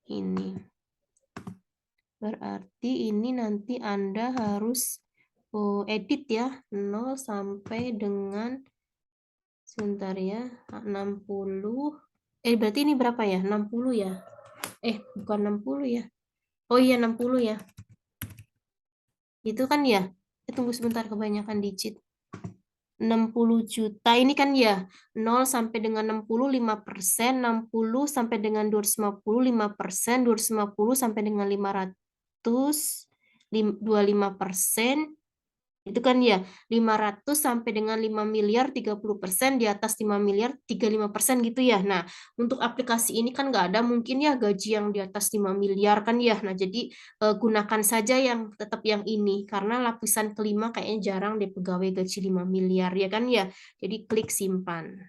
ini. Berarti ini nanti Anda harus edit ya 0 sampai dengan sebentar ya 60. Berarti ini berapa ya? 60 ya? Bukan 60 ya. Oh iya 60 ya. Itu kan ya. Tunggu sebentar kebanyakan digit. 60 juta ini kan ya 0 sampai dengan 60 5%, 60 sampai dengan 250 5%, 250 sampai dengan 500 25%. Itu kan ya 500 sampai dengan 5 miliar 30%, di atas 5 miliar 35% gitu ya. Nah, untuk aplikasi ini kan nggak ada mungkin ya gaji yang di atas 5 miliar kan ya. Nah, jadi gunakan saja yang tetap yang ini karena lapisan kelima kayaknya jarang deh pegawai gaji 5 miliar ya kan ya. Jadi klik simpan.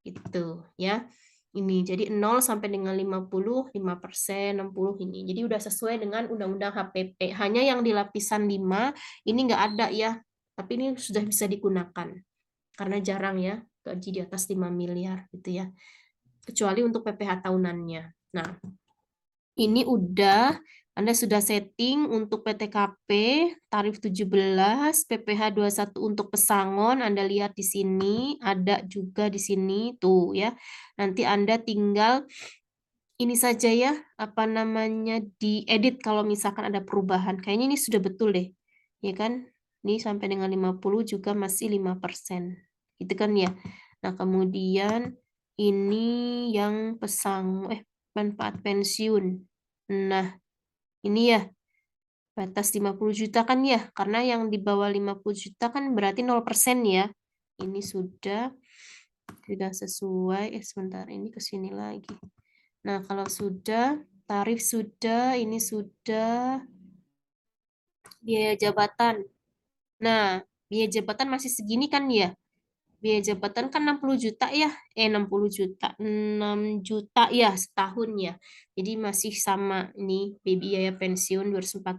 Itu ya. Ini jadi 0 sampai dengan 50, 5%, 60 ini. Jadi udah sesuai dengan Undang-Undang HPP. Hanya yang di lapisan 5 ini nggak ada ya. Tapi ini sudah bisa digunakan. Karena jarang ya gaji di atas 5 miliar gitu ya. Kecuali untuk PPh tahunannya. Nah, ini udah Anda sudah setting untuk PTKP tarif 17, PPh 21 untuk pesangon, Anda lihat di sini, ada juga di sini tuh ya. Nanti Anda tinggal ini saja ya, apa namanya diedit kalau misalkan ada perubahan. Kayaknya ini sudah betul deh. Ya kan? Ini sampai dengan 50 juga masih 5%. Gitu kan ya. Nah, kemudian ini yang manfaat pensiun. Nah, ini ya batas 50 juta kan ya, karena yang di bawah 50 juta kan berarti 0% ya. Ini sudah sesuai. Sebentar, ini ke sini lagi. Nah, kalau sudah, tarif sudah, ini sudah biaya jabatan. Nah, biaya jabatan masih segini kan ya? biaya jabatan kan 60 juta ya, 60 juta, 6 juta ya setahun ya. Jadi masih sama nih biaya pensiun 240,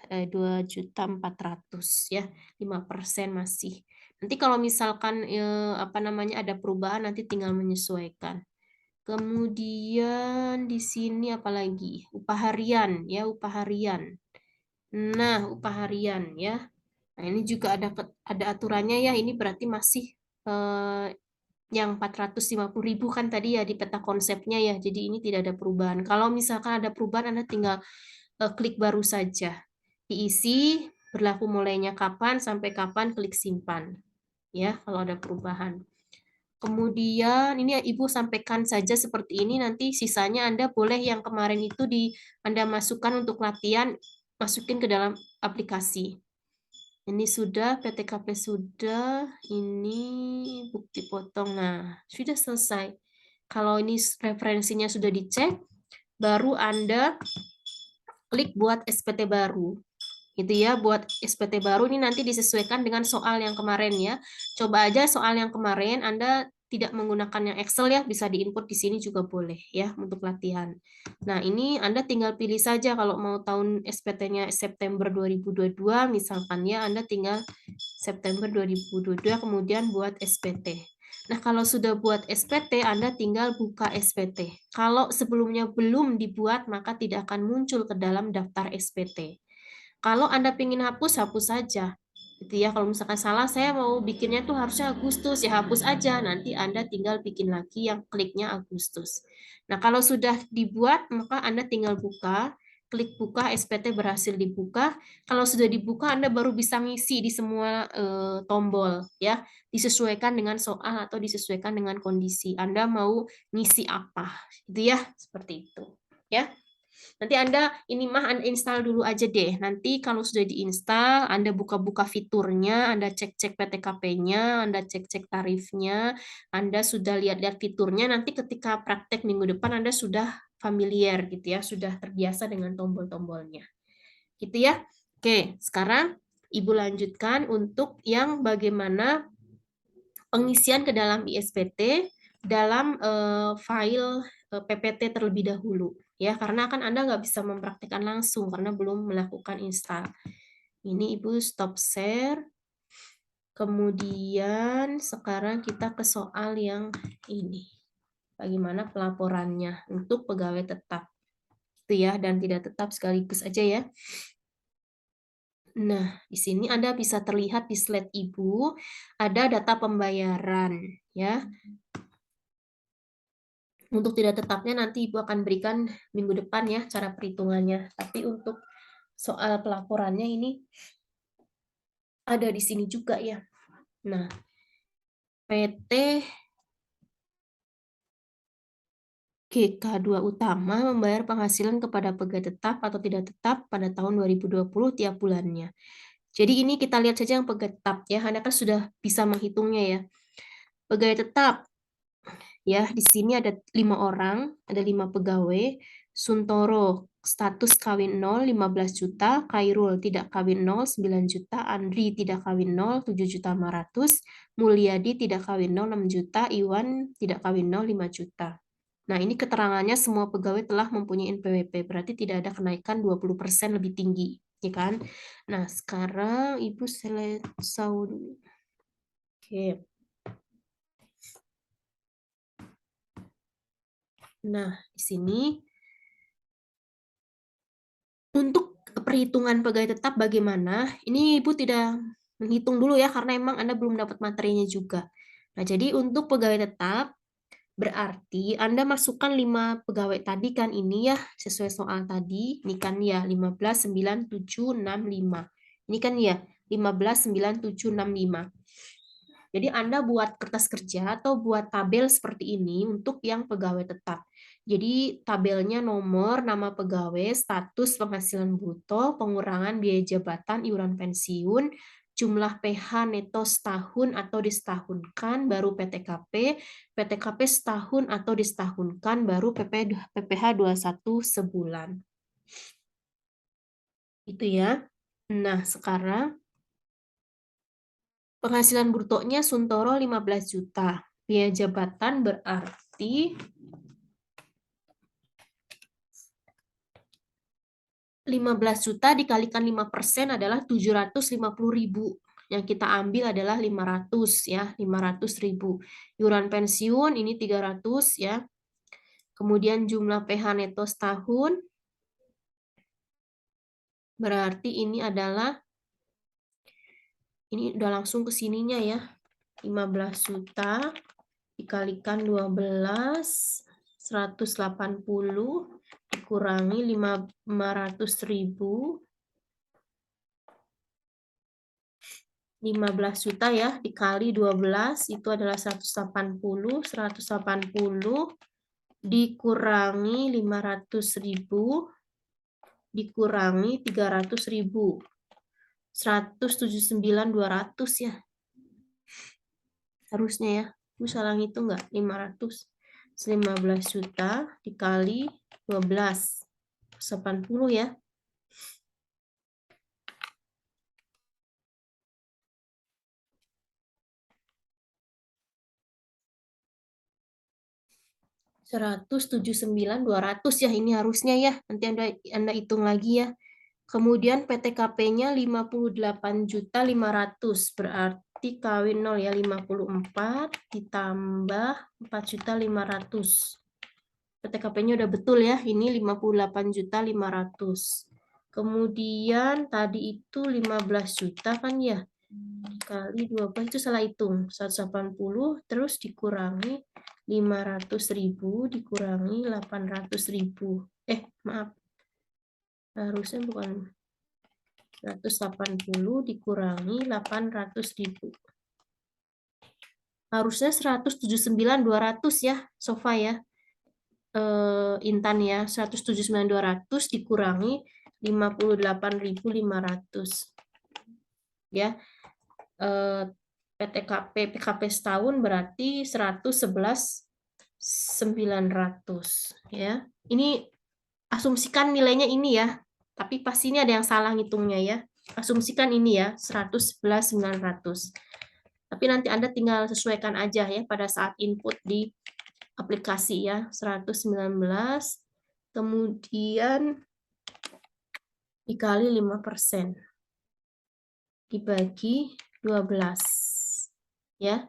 2.400.000 ya, 5% masih. Nanti kalau misalkan apa namanya ada perubahan nanti tinggal menyesuaikan. Kemudian di sini apalagi? Upah harian ya, upah harian. Nah, upah harian ya. Nah, ini juga ada aturannya ya. Ini berarti masih yang 450.000 kan tadi ya di peta konsepnya ya. Jadi ini tidak ada perubahan. Kalau misalkan ada perubahan, Anda tinggal klik baru saja. Diisi berlaku mulainya kapan sampai kapan, klik simpan. Ya, kalau ada perubahan. Kemudian ini ya Ibu sampaikan saja seperti ini, nanti sisanya Anda boleh yang kemarin itu Anda masukkan untuk latihan, masukin ke dalam aplikasi. Ini sudah, PTKP sudah, ini bukti potong. Nah, sudah selesai. Kalau ini referensinya sudah dicek, baru Anda klik buat SPT baru. Gitu ya, buat SPT baru ini nanti disesuaikan dengan soal yang kemarin ya. Coba aja soal yang kemarin Anda tidak menggunakan yang Excel ya, bisa diinput di sini juga boleh ya untuk latihan. Nah, ini Anda tinggal pilih saja kalau mau tahun SPT-nya September 2022 misalkan ya, Anda tinggal September 2022 kemudian buat SPT. Nah, kalau sudah buat SPT, Anda tinggal buka SPT. Kalau sebelumnya belum dibuat, maka tidak akan muncul ke dalam daftar SPT. Kalau Anda ingin hapus, hapus saja. Gitu ya. Kalau misalkan salah, saya mau bikinnya tuh harusnya Agustus, ya hapus aja. Nanti Anda tinggal bikin lagi yang kliknya Agustus. Nah, kalau sudah dibuat, maka Anda tinggal buka, klik buka, SPT berhasil dibuka. Kalau sudah dibuka, Anda baru bisa ngisi di semua tombol, ya. Disesuaikan dengan soal atau disesuaikan dengan kondisi. Anda mau ngisi apa, gitu ya, seperti itu. Ya. Nanti Anda ini mah uninstall dulu aja deh. Nanti kalau sudah diinstal, Anda buka-buka fiturnya, Anda cek-cek PTKP-nya, Anda cek-cek tarifnya, Anda sudah lihat-lihat fiturnya, nanti ketika praktek minggu depan Anda sudah familiar gitu ya, sudah terbiasa dengan tombol-tombolnya. Gitu ya. Oke, sekarang Ibu lanjutkan untuk yang bagaimana pengisian ke dalam ISPT dalam file PPT terlebih dahulu ya, karena kan Anda nggak bisa mempraktikkan langsung karena belum melakukan install. Ini Ibu stop share. Kemudian sekarang kita ke soal yang ini. Bagaimana pelaporannya untuk pegawai tetap. Itu ya, dan tidak tetap sekaligus aja ya. Nah, di sini Anda bisa terlihat di slide Ibu ada data pembayaran ya. Untuk tidak tetapnya nanti Ibu akan berikan minggu depan ya cara perhitungannya. Tapi untuk soal pelaporannya ini ada di sini juga ya. Nah, PT GK2 Utama membayar penghasilan kepada pegawai tetap atau tidak tetap pada tahun 2020 tiap bulannya. Jadi ini kita lihat saja yang pegawai tetap ya. Anda kan sudah bisa menghitungnya ya. Pegawai tetap ya, di sini ada 5 orang, ada 5 pegawai. Suntoro status kawin 0 15 juta, Khairul tidak kawin 0 9 juta, Andri tidak kawin 0 7.500.000, Mulyadi tidak kawin 0 6 juta, Iwan tidak kawin 0 5 juta. Nah, ini keterangannya semua pegawai telah mempunyai NPWP, berarti tidak ada kenaikan 20% lebih tinggi, ya kan? Nah, sekarang Ibu selesai dulu. Oke. Nah, di sini untuk perhitungan pegawai tetap bagaimana? Ini Ibu tidak menghitung dulu ya, karena emang Anda belum dapat materinya juga. Nah, jadi untuk pegawai tetap, berarti Anda masukkan 5 pegawai tadi kan ini ya, sesuai soal tadi. Ini kan ya, 15, 9, 7, 6, 5. Ini kan ya, 15, 9, 7, 6, 5. Jadi Anda buat kertas kerja atau buat tabel seperti ini untuk yang pegawai tetap. Jadi tabelnya nomor, nama pegawai, status penghasilan bruto, pengurangan biaya jabatan, iuran pensiun, jumlah PH neto setahun atau disetahunkan, baru PTKP, PTKP setahun atau disetahunkan, baru PPH 21 sebulan. Itu ya. Nah, sekarang Penghasilan brutonya Suntoro 15 juta. Biaya jabatan berarti 15 juta dikalikan 5% adalah 750.000. Yang kita ambil adalah 500 ya, 500.000. Iuran pensiun ini 300 ya. Kemudian jumlah PH neto setahun berarti ini adalah, ini udah langsung ke sininya ya. 15 juta dikalikan 12, 180 dikurangi 500.000, 15 juta ya, dikali 12, itu adalah 180, 180 dikurangi 500.000, dikurangi 300.000, 179.200 ya. Harusnya ya, aku salah ngitung nggak? 500, 15 juta dikali 12, 80 ya. Rp179.200 ya, ini harusnya ya. Nanti Anda hitung lagi ya. Kemudian PTKP-nya 58.500.000, berarti kawin 0 ya, 54 ditambah 4.500.000. PTKP-nya udah betul ya, ini 58.500.000. Kemudian tadi itu 15 juta kan ya, kali 12 itu salah hitung, 180 terus dikurangi 500.000 dikurangi 800.000. Maaf. Harusnya bukan 180 dikurangi 800.000. Harusnya 179.200 ya, Sofa ya. Intan ya, 179.200 dikurangi 58.500. Ya. PKP setahun berarti 111.900 ya. Ini asumsikan nilainya ini ya. Tapi pasti ini ada yang salah ngitungnya ya. Asumsikan ini ya, 111.900. Tapi nanti Anda tinggal sesuaikan aja ya pada saat input di aplikasi ya. 119 kemudian dikali 5% dibagi 12 ya.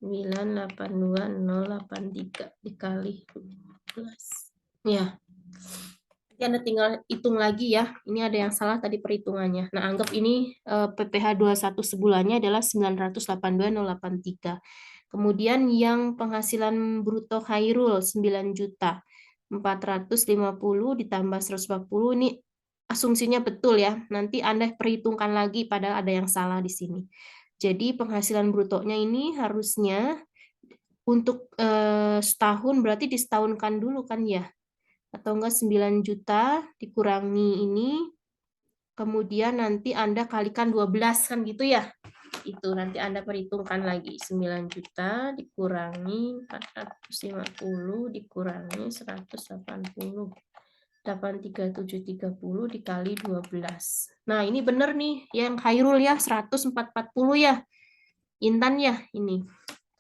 982.083 dikali 12 ya. Nanti Anda tinggal hitung lagi ya. Ini ada yang salah tadi perhitungannya. Nah, anggap ini PPh 21 sebulannya adalah 982.083. Kemudian yang penghasilan bruto Khairul 9 juta. 450 ditambah 140 ini asumsinya betul ya. Nanti Anda perhitungkan lagi padahal ada yang salah di sini. Jadi penghasilan brutonya ini harusnya untuk setahun berarti disetahunkan dulu kan ya. Atau enggak 9 juta dikurangi ini, kemudian nanti Anda kalikan 12 kan gitu ya. Itu nanti Anda perhitungkan lagi. 9 juta dikurangi 450 dikurangi 180. 83730 dikali 12. Nah, ini benar nih yang Khairul ya, 140 ya. Intan ya ini.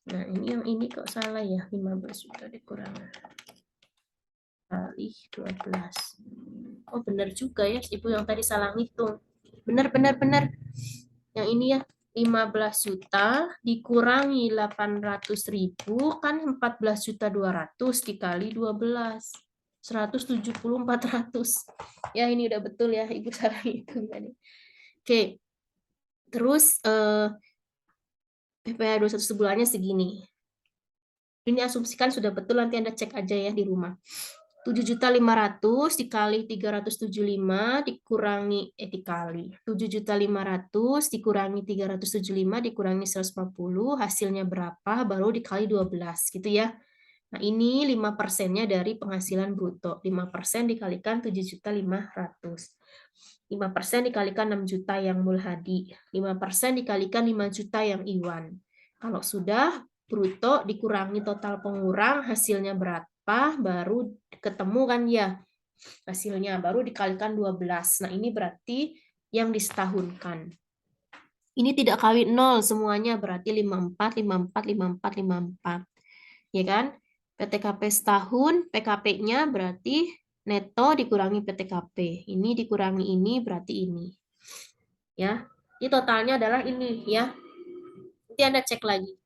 Nah, ini yang ini kok salah ya, 15 juta dikurangi kali 12. Oh, benar juga ya, Ibu yang tadi salah ngitung. Benar. Yang ini ya, 15 juta dikurangi 800.000 kan 14.200 dikali 12. 170.400. Ya, ini udah betul ya, Ibu salah hitung tadi. Oke. Terus PPh 21 sebulannya segini. Ini asumsikan sudah betul, nanti Anda cek aja ya di rumah. 7.500.000 dikali 375 dikurangi dikali 7.500.000 dikurangi 375 dikurangi 140 hasilnya berapa baru dikali 12 gitu ya. Nah, ini 5%-nya dari penghasilan bruto. 5% dikalikan 7.500.000. 5% dikalikan 6 juta yang Mulhadi. 5% dikalikan 5 juta yang Iwan. Kalau sudah bruto dikurangi total pengurang, hasilnya berapa? Baru ketemu kan ya hasilnya. Baru dikalikan 12. Nah, ini berarti yang disetahunkan. Ini tidak kawin 0 semuanya, berarti 54, 54, 54, 54. Ya kan? PTKP setahun, PKP-nya berarti neto dikurangi PTKP. Ini dikurangi ini berarti ini. Ya. Ini totalnya adalah ini ya. Nanti Anda cek lagi.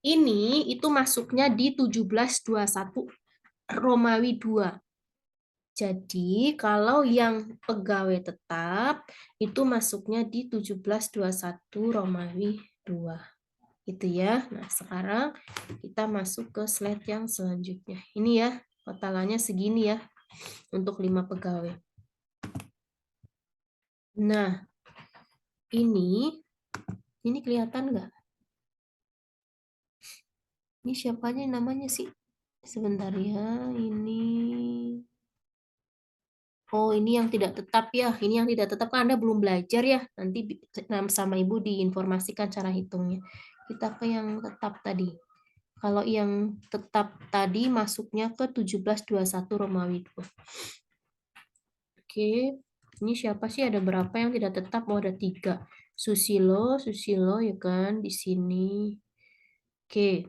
Ini itu masuknya di 1721 Romawi 2. Jadi, kalau yang pegawai tetap itu masuknya di 1721 Romawi 2. Gitu ya. Nah, sekarang kita masuk ke slide yang selanjutnya. Ini ya, totalannya segini ya untuk 5 pegawai. Nah, ini kelihatan nggak? Ini siapa aja namanya sih? Sebentar ya, ini. Oh, ini yang tidak tetap ya. Ini yang tidak tetap kan Anda belum belajar ya. Nanti sama Ibu diinformasikan cara hitungnya. Kita ke yang tetap tadi. Kalau yang tetap tadi masuknya ke 1721 Romawi 2. Oke, ini siapa sih? Ada berapa yang tidak tetap? Oh, ada 3. Susilo ya kan di sini. Oke.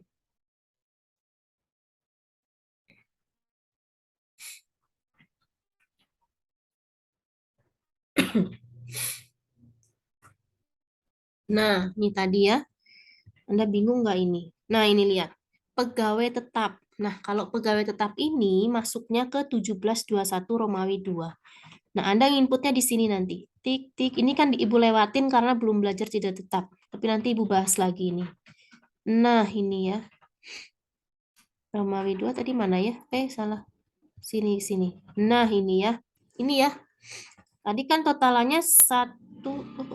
Nah, ini tadi ya. Anda bingung nggak ini? Nah, ini lihat. Pegawai tetap. Nah, kalau pegawai tetap ini masuknya ke 1721 Romawi 2. Nah, Anda inputnya di sini nanti. Tik, tik. Ini kan Ibu lewatin karena belum belajar tidak tetap. Tapi nanti Ibu bahas lagi ini. Nah, ini ya. Romawi 2 tadi mana ya? Salah. Sini, sini. Nah, ini ya. Ini ya. Tadi kan totalannya 1.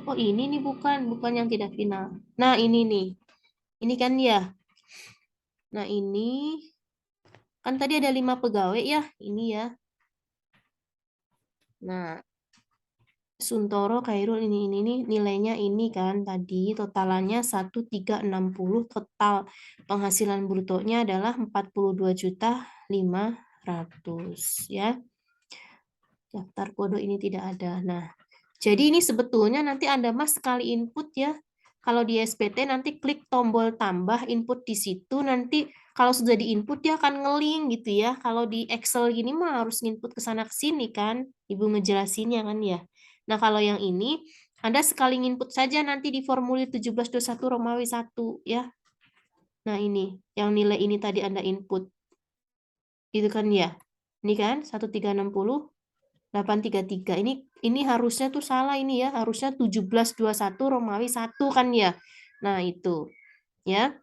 Oh, ini nih bukan yang tidak final. Nah, ini nih. Ini kan ya. Nah, ini kan tadi ada 5 pegawai ya. Ini ya. Nah, Suntoro, Khairul ini nilainya ini kan tadi totalannya 1360, total penghasilan brutonya adalah 42.500 ya. Daftar kode ini tidak ada. Nah, jadi ini sebetulnya nanti Anda Mas sekali input ya. Kalau di SPT nanti klik tombol tambah input di situ, nanti kalau sudah diinput dia akan ngeling gitu ya. Kalau di Excel gini mah harus input ke sana ke sini kan. Ibu ngejelasinnya kan ya. Nah, kalau yang ini Anda sekali input saja nanti di formulir 1721 Romawi 1 ya. Nah, ini yang nilai ini tadi Anda input. Gitu kan ya. Ini kan 1360 833. Ini harusnya tuh salah ini ya. Harusnya 1721 Romawi 1 kan ya. Nah, itu. Ya.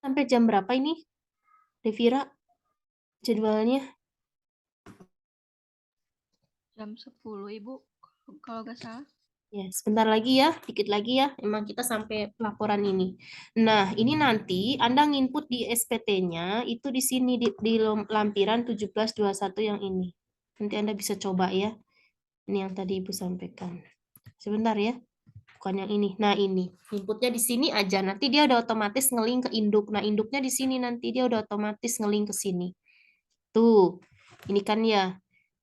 Sampai jam berapa ini? Devira jadwalnya? Jam 10, Ibu. Kalau nggak salah. Ya, sebentar lagi ya, dikit lagi ya. Emang kita sampai pelaporan ini. Nah, ini nanti Anda nginput di SPT-nya itu di sini di lampiran 1721 yang ini. Nanti Anda bisa coba ya. Ini yang tadi Ibu sampaikan. Sebentar ya. Bukan yang ini. Nah, ini. Inputnya di sini aja. Nanti dia udah otomatis ngelink ke induk. Nah, induknya di sini nanti dia udah otomatis ngelink ke sini. Tuh. Ini kan ya.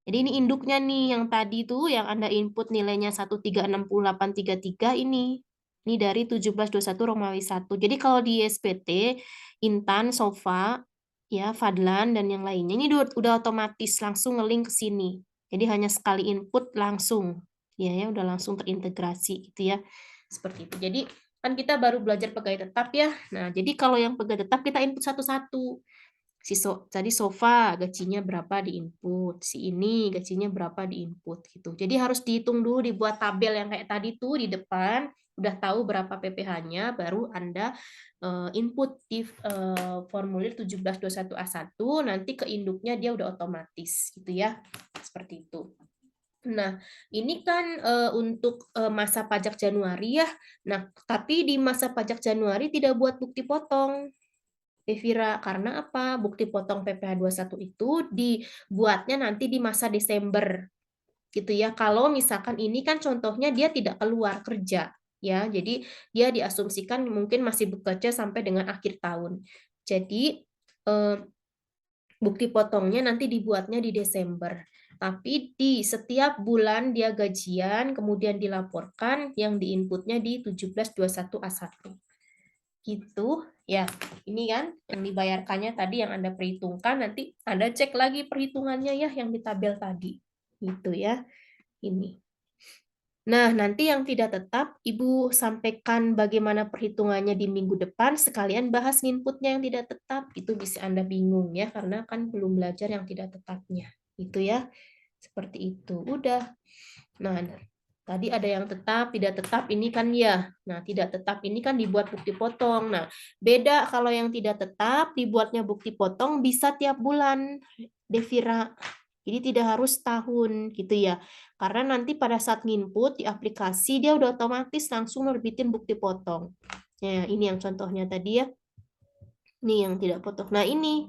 Jadi ini induknya nih yang tadi tuh yang Anda input nilainya 1360833 ini. Ini dari 1721 Romawi 1. Jadi kalau di SPT, Intan, Sofa, ya, Fadlan dan yang lainnya ini udah otomatis langsung ngelink ke sini. Jadi hanya sekali input langsung. Ya, udah langsung terintegrasi gitu ya. Seperti itu. Jadi kan kita baru belajar pegawai tetap ya. Nah, jadi kalau yang pegawai tetap kita input satu-satu. Tadi sofa gajinya berapa di input, si ini gajinya berapa di input gitu. Jadi harus dihitung dulu, dibuat tabel yang kayak tadi tuh di depan, udah tahu berapa PPh-nya, baru Anda input di formulir 1721A1, nanti ke induknya dia udah otomatis gitu ya. Seperti itu. Nah, ini kan untuk masa pajak Januari ya. Nah, tapi di masa pajak Januari tidak buat bukti potong. Devira, karena apa? Bukti potong PPh 21 itu dibuatnya nanti di masa Desember. gitu ya. Kalau misalkan ini kan contohnya dia tidak keluar kerja, ya. Jadi dia diasumsikan mungkin masih bekerja sampai dengan akhir tahun. Jadi bukti potongnya nanti dibuatnya di Desember. Tapi di setiap bulan dia gajian, kemudian dilaporkan yang diinputnya di 1721A1. Gitu ya. Ini kan yang dibayarkannya tadi yang Anda perhitungkan, nanti Anda cek lagi perhitungannya ya yang di tabel tadi. Gitu ya. Ini. Nah, nanti yang tidak tetap, Ibu sampaikan bagaimana perhitungannya di minggu depan, sekalian bahas inputnya yang tidak tetap. Itu bisa Anda bingung ya, karena kan belum belajar yang tidak tetapnya. Itu ya, seperti itu. Udah. Nah, tadi ada yang tetap, tidak tetap, ini kan ya. Nah, tidak tetap ini kan dibuat bukti potong. Nah, beda kalau yang tidak tetap, dibuatnya bukti potong bisa tiap bulan, Devira. Jadi tidak harus tahun gitu ya. Karena nanti pada saat nginput di aplikasi dia udah otomatis langsung nerbitin bukti potong. Ya, ini yang contohnya tadi ya. Ini yang tidak potong. Nah, ini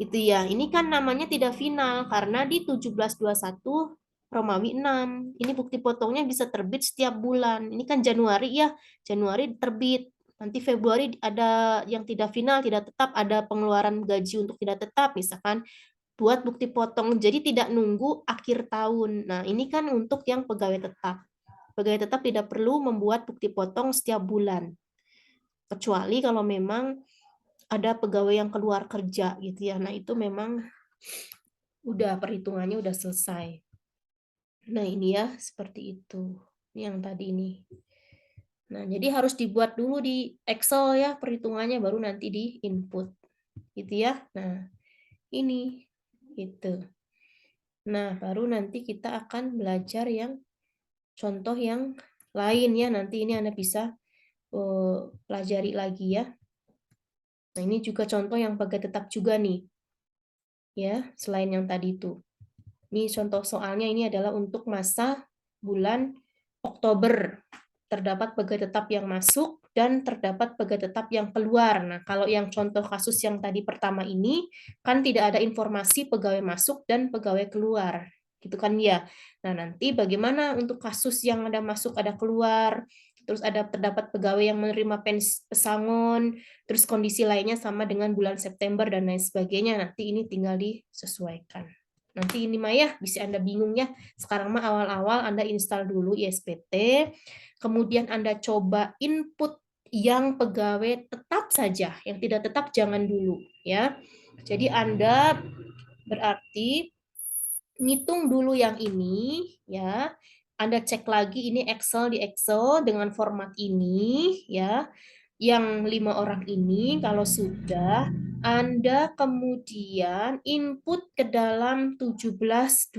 itu ya. Ini kan namanya tidak final karena di 1721 Romawi 6. Ini bukti potongnya bisa terbit setiap bulan. Ini kan Januari ya. Januari terbit. Nanti Februari ada yang tidak final, tidak tetap, ada pengeluaran gaji untuk tidak tetap misalkan buat bukti potong. Jadi tidak nunggu akhir tahun. Nah, ini kan untuk yang pegawai tetap. Pegawai tetap tidak perlu membuat bukti potong setiap bulan. Kecuali kalau memang ada pegawai yang keluar kerja gitu ya. Nah, itu memang udah perhitungannya udah selesai. Nah, ini ya seperti itu. Yang tadi ini. Nah, jadi harus dibuat dulu di Excel ya perhitungannya baru nanti di input. Gitu ya. Nah, ini gitu. Nah, baru nanti kita akan belajar yang contoh yang lain ya. Nanti ini Anda bisa pelajari lagi ya. Nah, ini juga contoh yang pegawai tetap juga nih. Ya, selain yang tadi itu. Ini contoh soalnya ini adalah untuk masa bulan Oktober. Terdapat pegawai tetap yang masuk dan terdapat pegawai tetap yang keluar. Nah, kalau yang contoh kasus yang tadi pertama ini, kan tidak ada informasi pegawai masuk dan pegawai keluar. Gitu kan ya. Nah, nanti bagaimana untuk kasus yang ada masuk, ada keluar, terus ada terdapat pegawai yang menerima pesangon, terus kondisi lainnya sama dengan bulan September dan lain sebagainya. Nanti ini tinggal disesuaikan. Nanti ini Maya bisa Anda bingung ya. Sekarang mah awal-awal Anda install dulu ISPT, kemudian Anda coba input yang pegawai tetap saja, yang tidak tetap jangan dulu ya. Jadi Anda berarti ngitung dulu yang ini ya. Anda cek lagi ini Excel di Excel dengan format ini ya. Yang 5 orang ini kalau sudah Anda kemudian input ke dalam 1721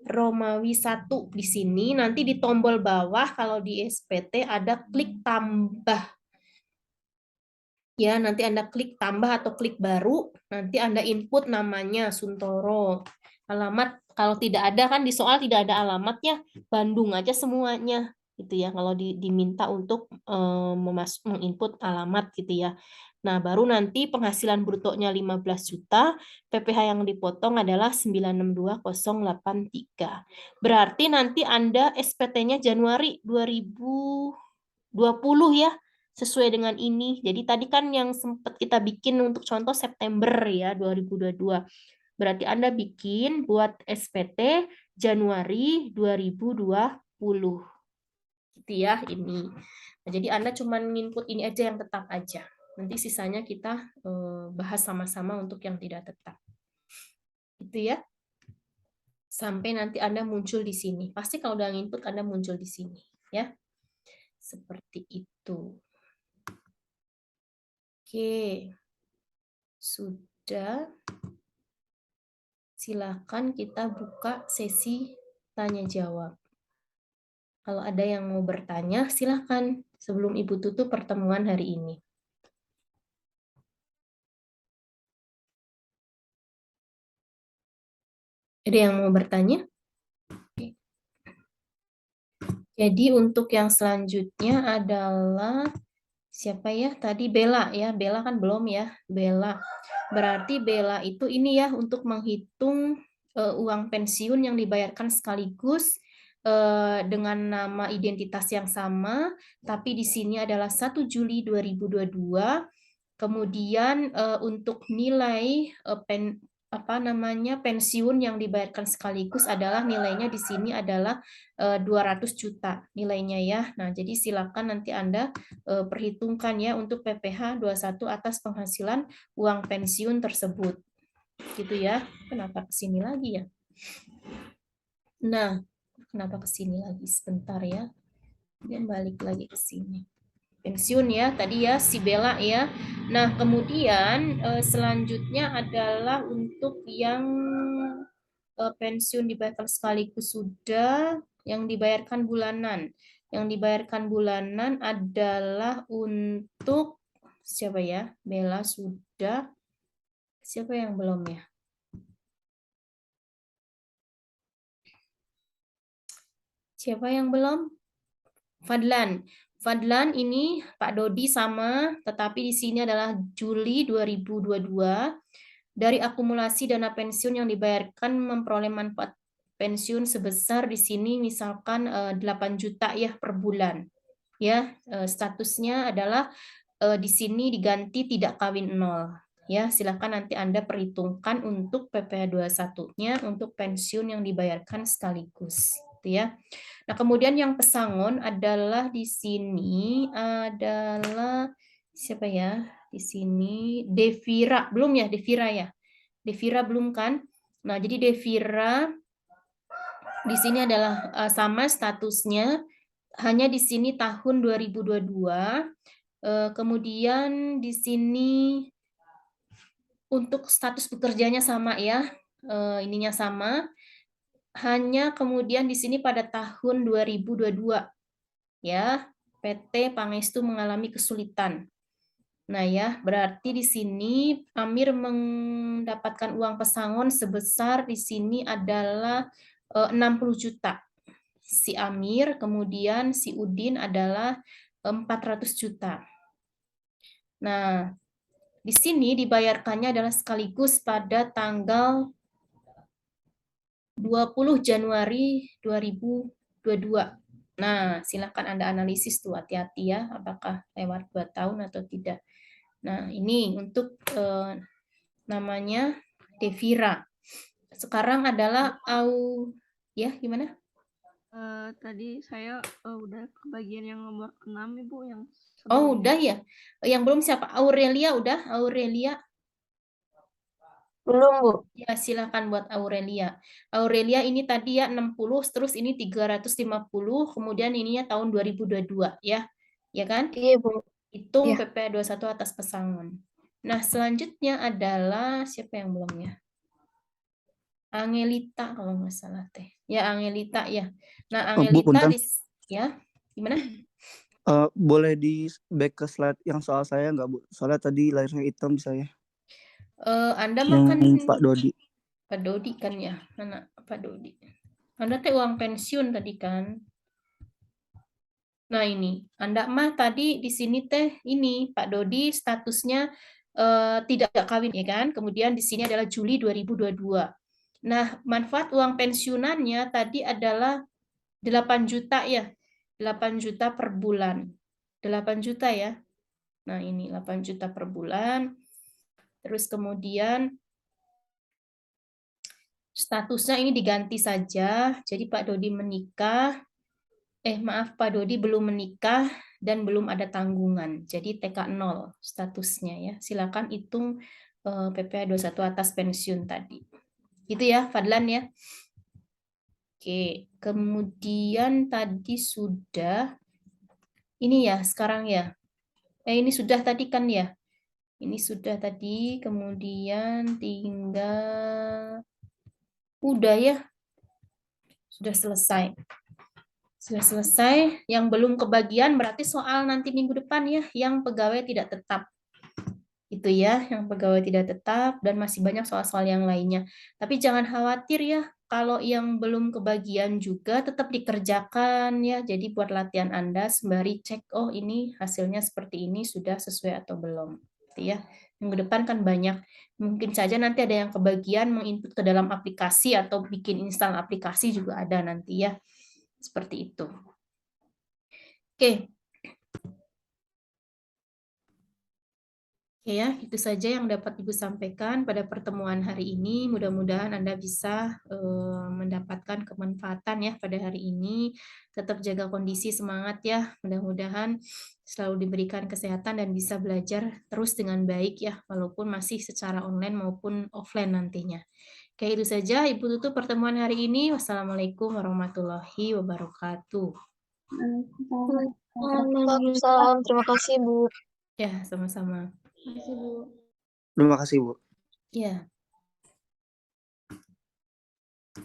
Romawi 1 di sini nanti di tombol bawah kalau di SPT ada klik tambah. Ya, nanti Anda klik tambah atau klik baru, nanti Anda input namanya Suntoro. Alamat kalau tidak ada kan di soal tidak ada alamatnya, Bandung aja semuanya gitu ya kalau diminta untuk menginput alamat gitu ya. Nah, baru nanti penghasilan brutonya 15 juta, PPh yang dipotong adalah 962083. Berarti nanti Anda SPT-nya Januari 2020 ya, sesuai dengan ini. Jadi tadi kan yang sempat kita bikin untuk contoh September ya 2022. Berarti Anda bikin buat SPT Januari 2020. Gitu ya ini. Nah, jadi Anda cuma input ini aja yang tetap aja. Nanti sisanya kita bahas sama-sama untuk yang tidak tetap. Gitu ya. Sampai nanti Anda muncul di sini. Pasti kalau udah input Anda muncul di sini ya. Seperti itu. Oke. Sudah. Silakan kita buka sesi tanya jawab. Kalau ada yang mau bertanya, silakan sebelum Ibu tutup pertemuan hari ini. Ada yang mau bertanya? Jadi untuk yang selanjutnya adalah siapa ya? Tadi Bella ya. Bella kan belum ya. Bella. Berarti Bella itu ini ya untuk menghitung uang pensiun yang dibayarkan sekaligus dengan nama identitas yang sama, tapi di sini adalah 1 Juli 2022. Kemudian untuk nilai pensiun yang dibayarkan sekaligus adalah nilainya di sini adalah 200 juta nilainya ya. Nah, jadi silakan nanti Anda perhitungkan ya untuk PPh 21 atas penghasilan uang pensiun tersebut. Gitu ya. Kenapa ke sini lagi ya? Nah, kenapa ke sini lagi sebentar ya? Dia balik lagi ke sini. Pensiun ya, tadi ya si Bella ya. Nah, kemudian selanjutnya adalah untuk yang pensiun dibayarkan sekaligus sudah, yang dibayarkan bulanan. Yang dibayarkan bulanan adalah untuk siapa ya? Bella sudah. Siapa yang belum ya? Siapa yang belum? Fadlan. Fadlan ini Pak Dodi sama, tetapi di sini adalah Juli 2022. Dari akumulasi dana pensiun yang dibayarkan memperoleh manfaat pensiun sebesar di sini misalkan 8 juta ya per bulan. Ya, statusnya adalah di sini diganti tidak kawin nol. Ya, silakan nanti Anda perhitungkan untuk PPh 21-nya untuk pensiun yang dibayarkan sekaligus, gitu ya. Nah, kemudian yang pesangon adalah di sini adalah siapa ya? Di sini Devira, belum ya Devira ya? Devira belum kan? Nah, jadi Devira di sini adalah sama statusnya, hanya di sini tahun 2022. Kemudian di sini untuk status bekerjanya sama ya, ininya sama. Hanya kemudian di sini pada tahun 2022 ya, PT Pangestu mengalami kesulitan. Nah ya, berarti di sini Amir mendapatkan uang pesangon sebesar di sini adalah 60 juta. Si Amir, kemudian si Udin adalah 400 juta. Nah, di sini dibayarkannya adalah sekaligus pada tanggal 20 Januari 2022. Nah, silakan Anda analisis tuh, hati-hati ya, apakah lewat 2 tahun atau tidak. Nah, ini untuk namanya Devira. Sekarang adalah ya gimana? Tadi saya udah ke bagian yang nomor 6 Ibu yang Oh, sebelumnya. udah ya. Yang belum siapa? Aurelia udah? Aurelia. Belum, Bu. Ya, silakan buat Aurelia. Aurelia ini tadi ya 60, terus ini 350, kemudian ininya tahun 2022 ya. Ya kan? Iya, Bu. Hitung Iya. PP 21 atas pesangon. Nah, selanjutnya adalah siapa yang belum ya? Angelita kalau nggak salah teh. Ya, Angelita ya. Nah, Bu, Angelita punten. ya. Gimana? Boleh di back ke slide yang soal saya nggak, Bu? Soalnya tadi layarnya hitam di saya. Anda Yang makan Pak Dodi. Pak Dodi kan ya? Mana Pak Dodi? Anda teh uang pensiun tadi kan? Nah, ini. Anda mah tadi di sini teh ini Pak Dodi statusnya tidak kawin ya kan? Kemudian di sini adalah Juli 2022. Nah, manfaat uang pensiunannya tadi adalah 8 juta ya. 8 juta per bulan. 8 juta ya. Nah, ini 8 juta per bulan. Terus kemudian statusnya ini diganti saja. Jadi Pak Dodi menikah. Maaf, Pak Dodi belum menikah dan belum ada tanggungan. Jadi TK 0 statusnya ya. Silakan hitung PPh 21 atas pensiun tadi. Gitu ya, Fadlan ya. Oke, kemudian tadi sudah ini ya, sekarang ya. Ini sudah tadi kan ya. Ini sudah tadi, kemudian tinggal udah ya. Sudah selesai. Sudah selesai. Yang belum kebagian berarti soal nanti minggu depan ya, yang pegawai tidak tetap. Itu ya, yang pegawai tidak tetap dan masih banyak soal-soal yang lainnya. Tapi jangan khawatir ya, kalau yang belum kebagian juga tetap dikerjakan ya. Jadi buat latihan Anda sembari cek, oh ini hasilnya seperti ini sudah sesuai atau belum. Gitu ya. Minggu depan kan banyak. Mungkin saja nanti ada yang kebagian menginput ke dalam aplikasi atau bikin install aplikasi juga ada nanti ya. Seperti itu. Oke. Oke ya, itu saja yang dapat Ibu sampaikan pada pertemuan hari ini. Mudah-mudahan Anda bisa mendapatkan kemanfaatan ya pada hari ini. Tetap jaga kondisi, semangat ya. Mudah-mudahan selalu diberikan kesehatan dan bisa belajar terus dengan baik ya, walaupun masih secara online maupun offline nantinya. Oke, itu saja Ibu tutup pertemuan hari ini. Wassalamualaikum warahmatullahi wabarakatuh. Waalaikumsalam. Terima kasih, Bu. Ya, sama-sama. Terima kasih, Bu. Terima kasih, Bu. Ya.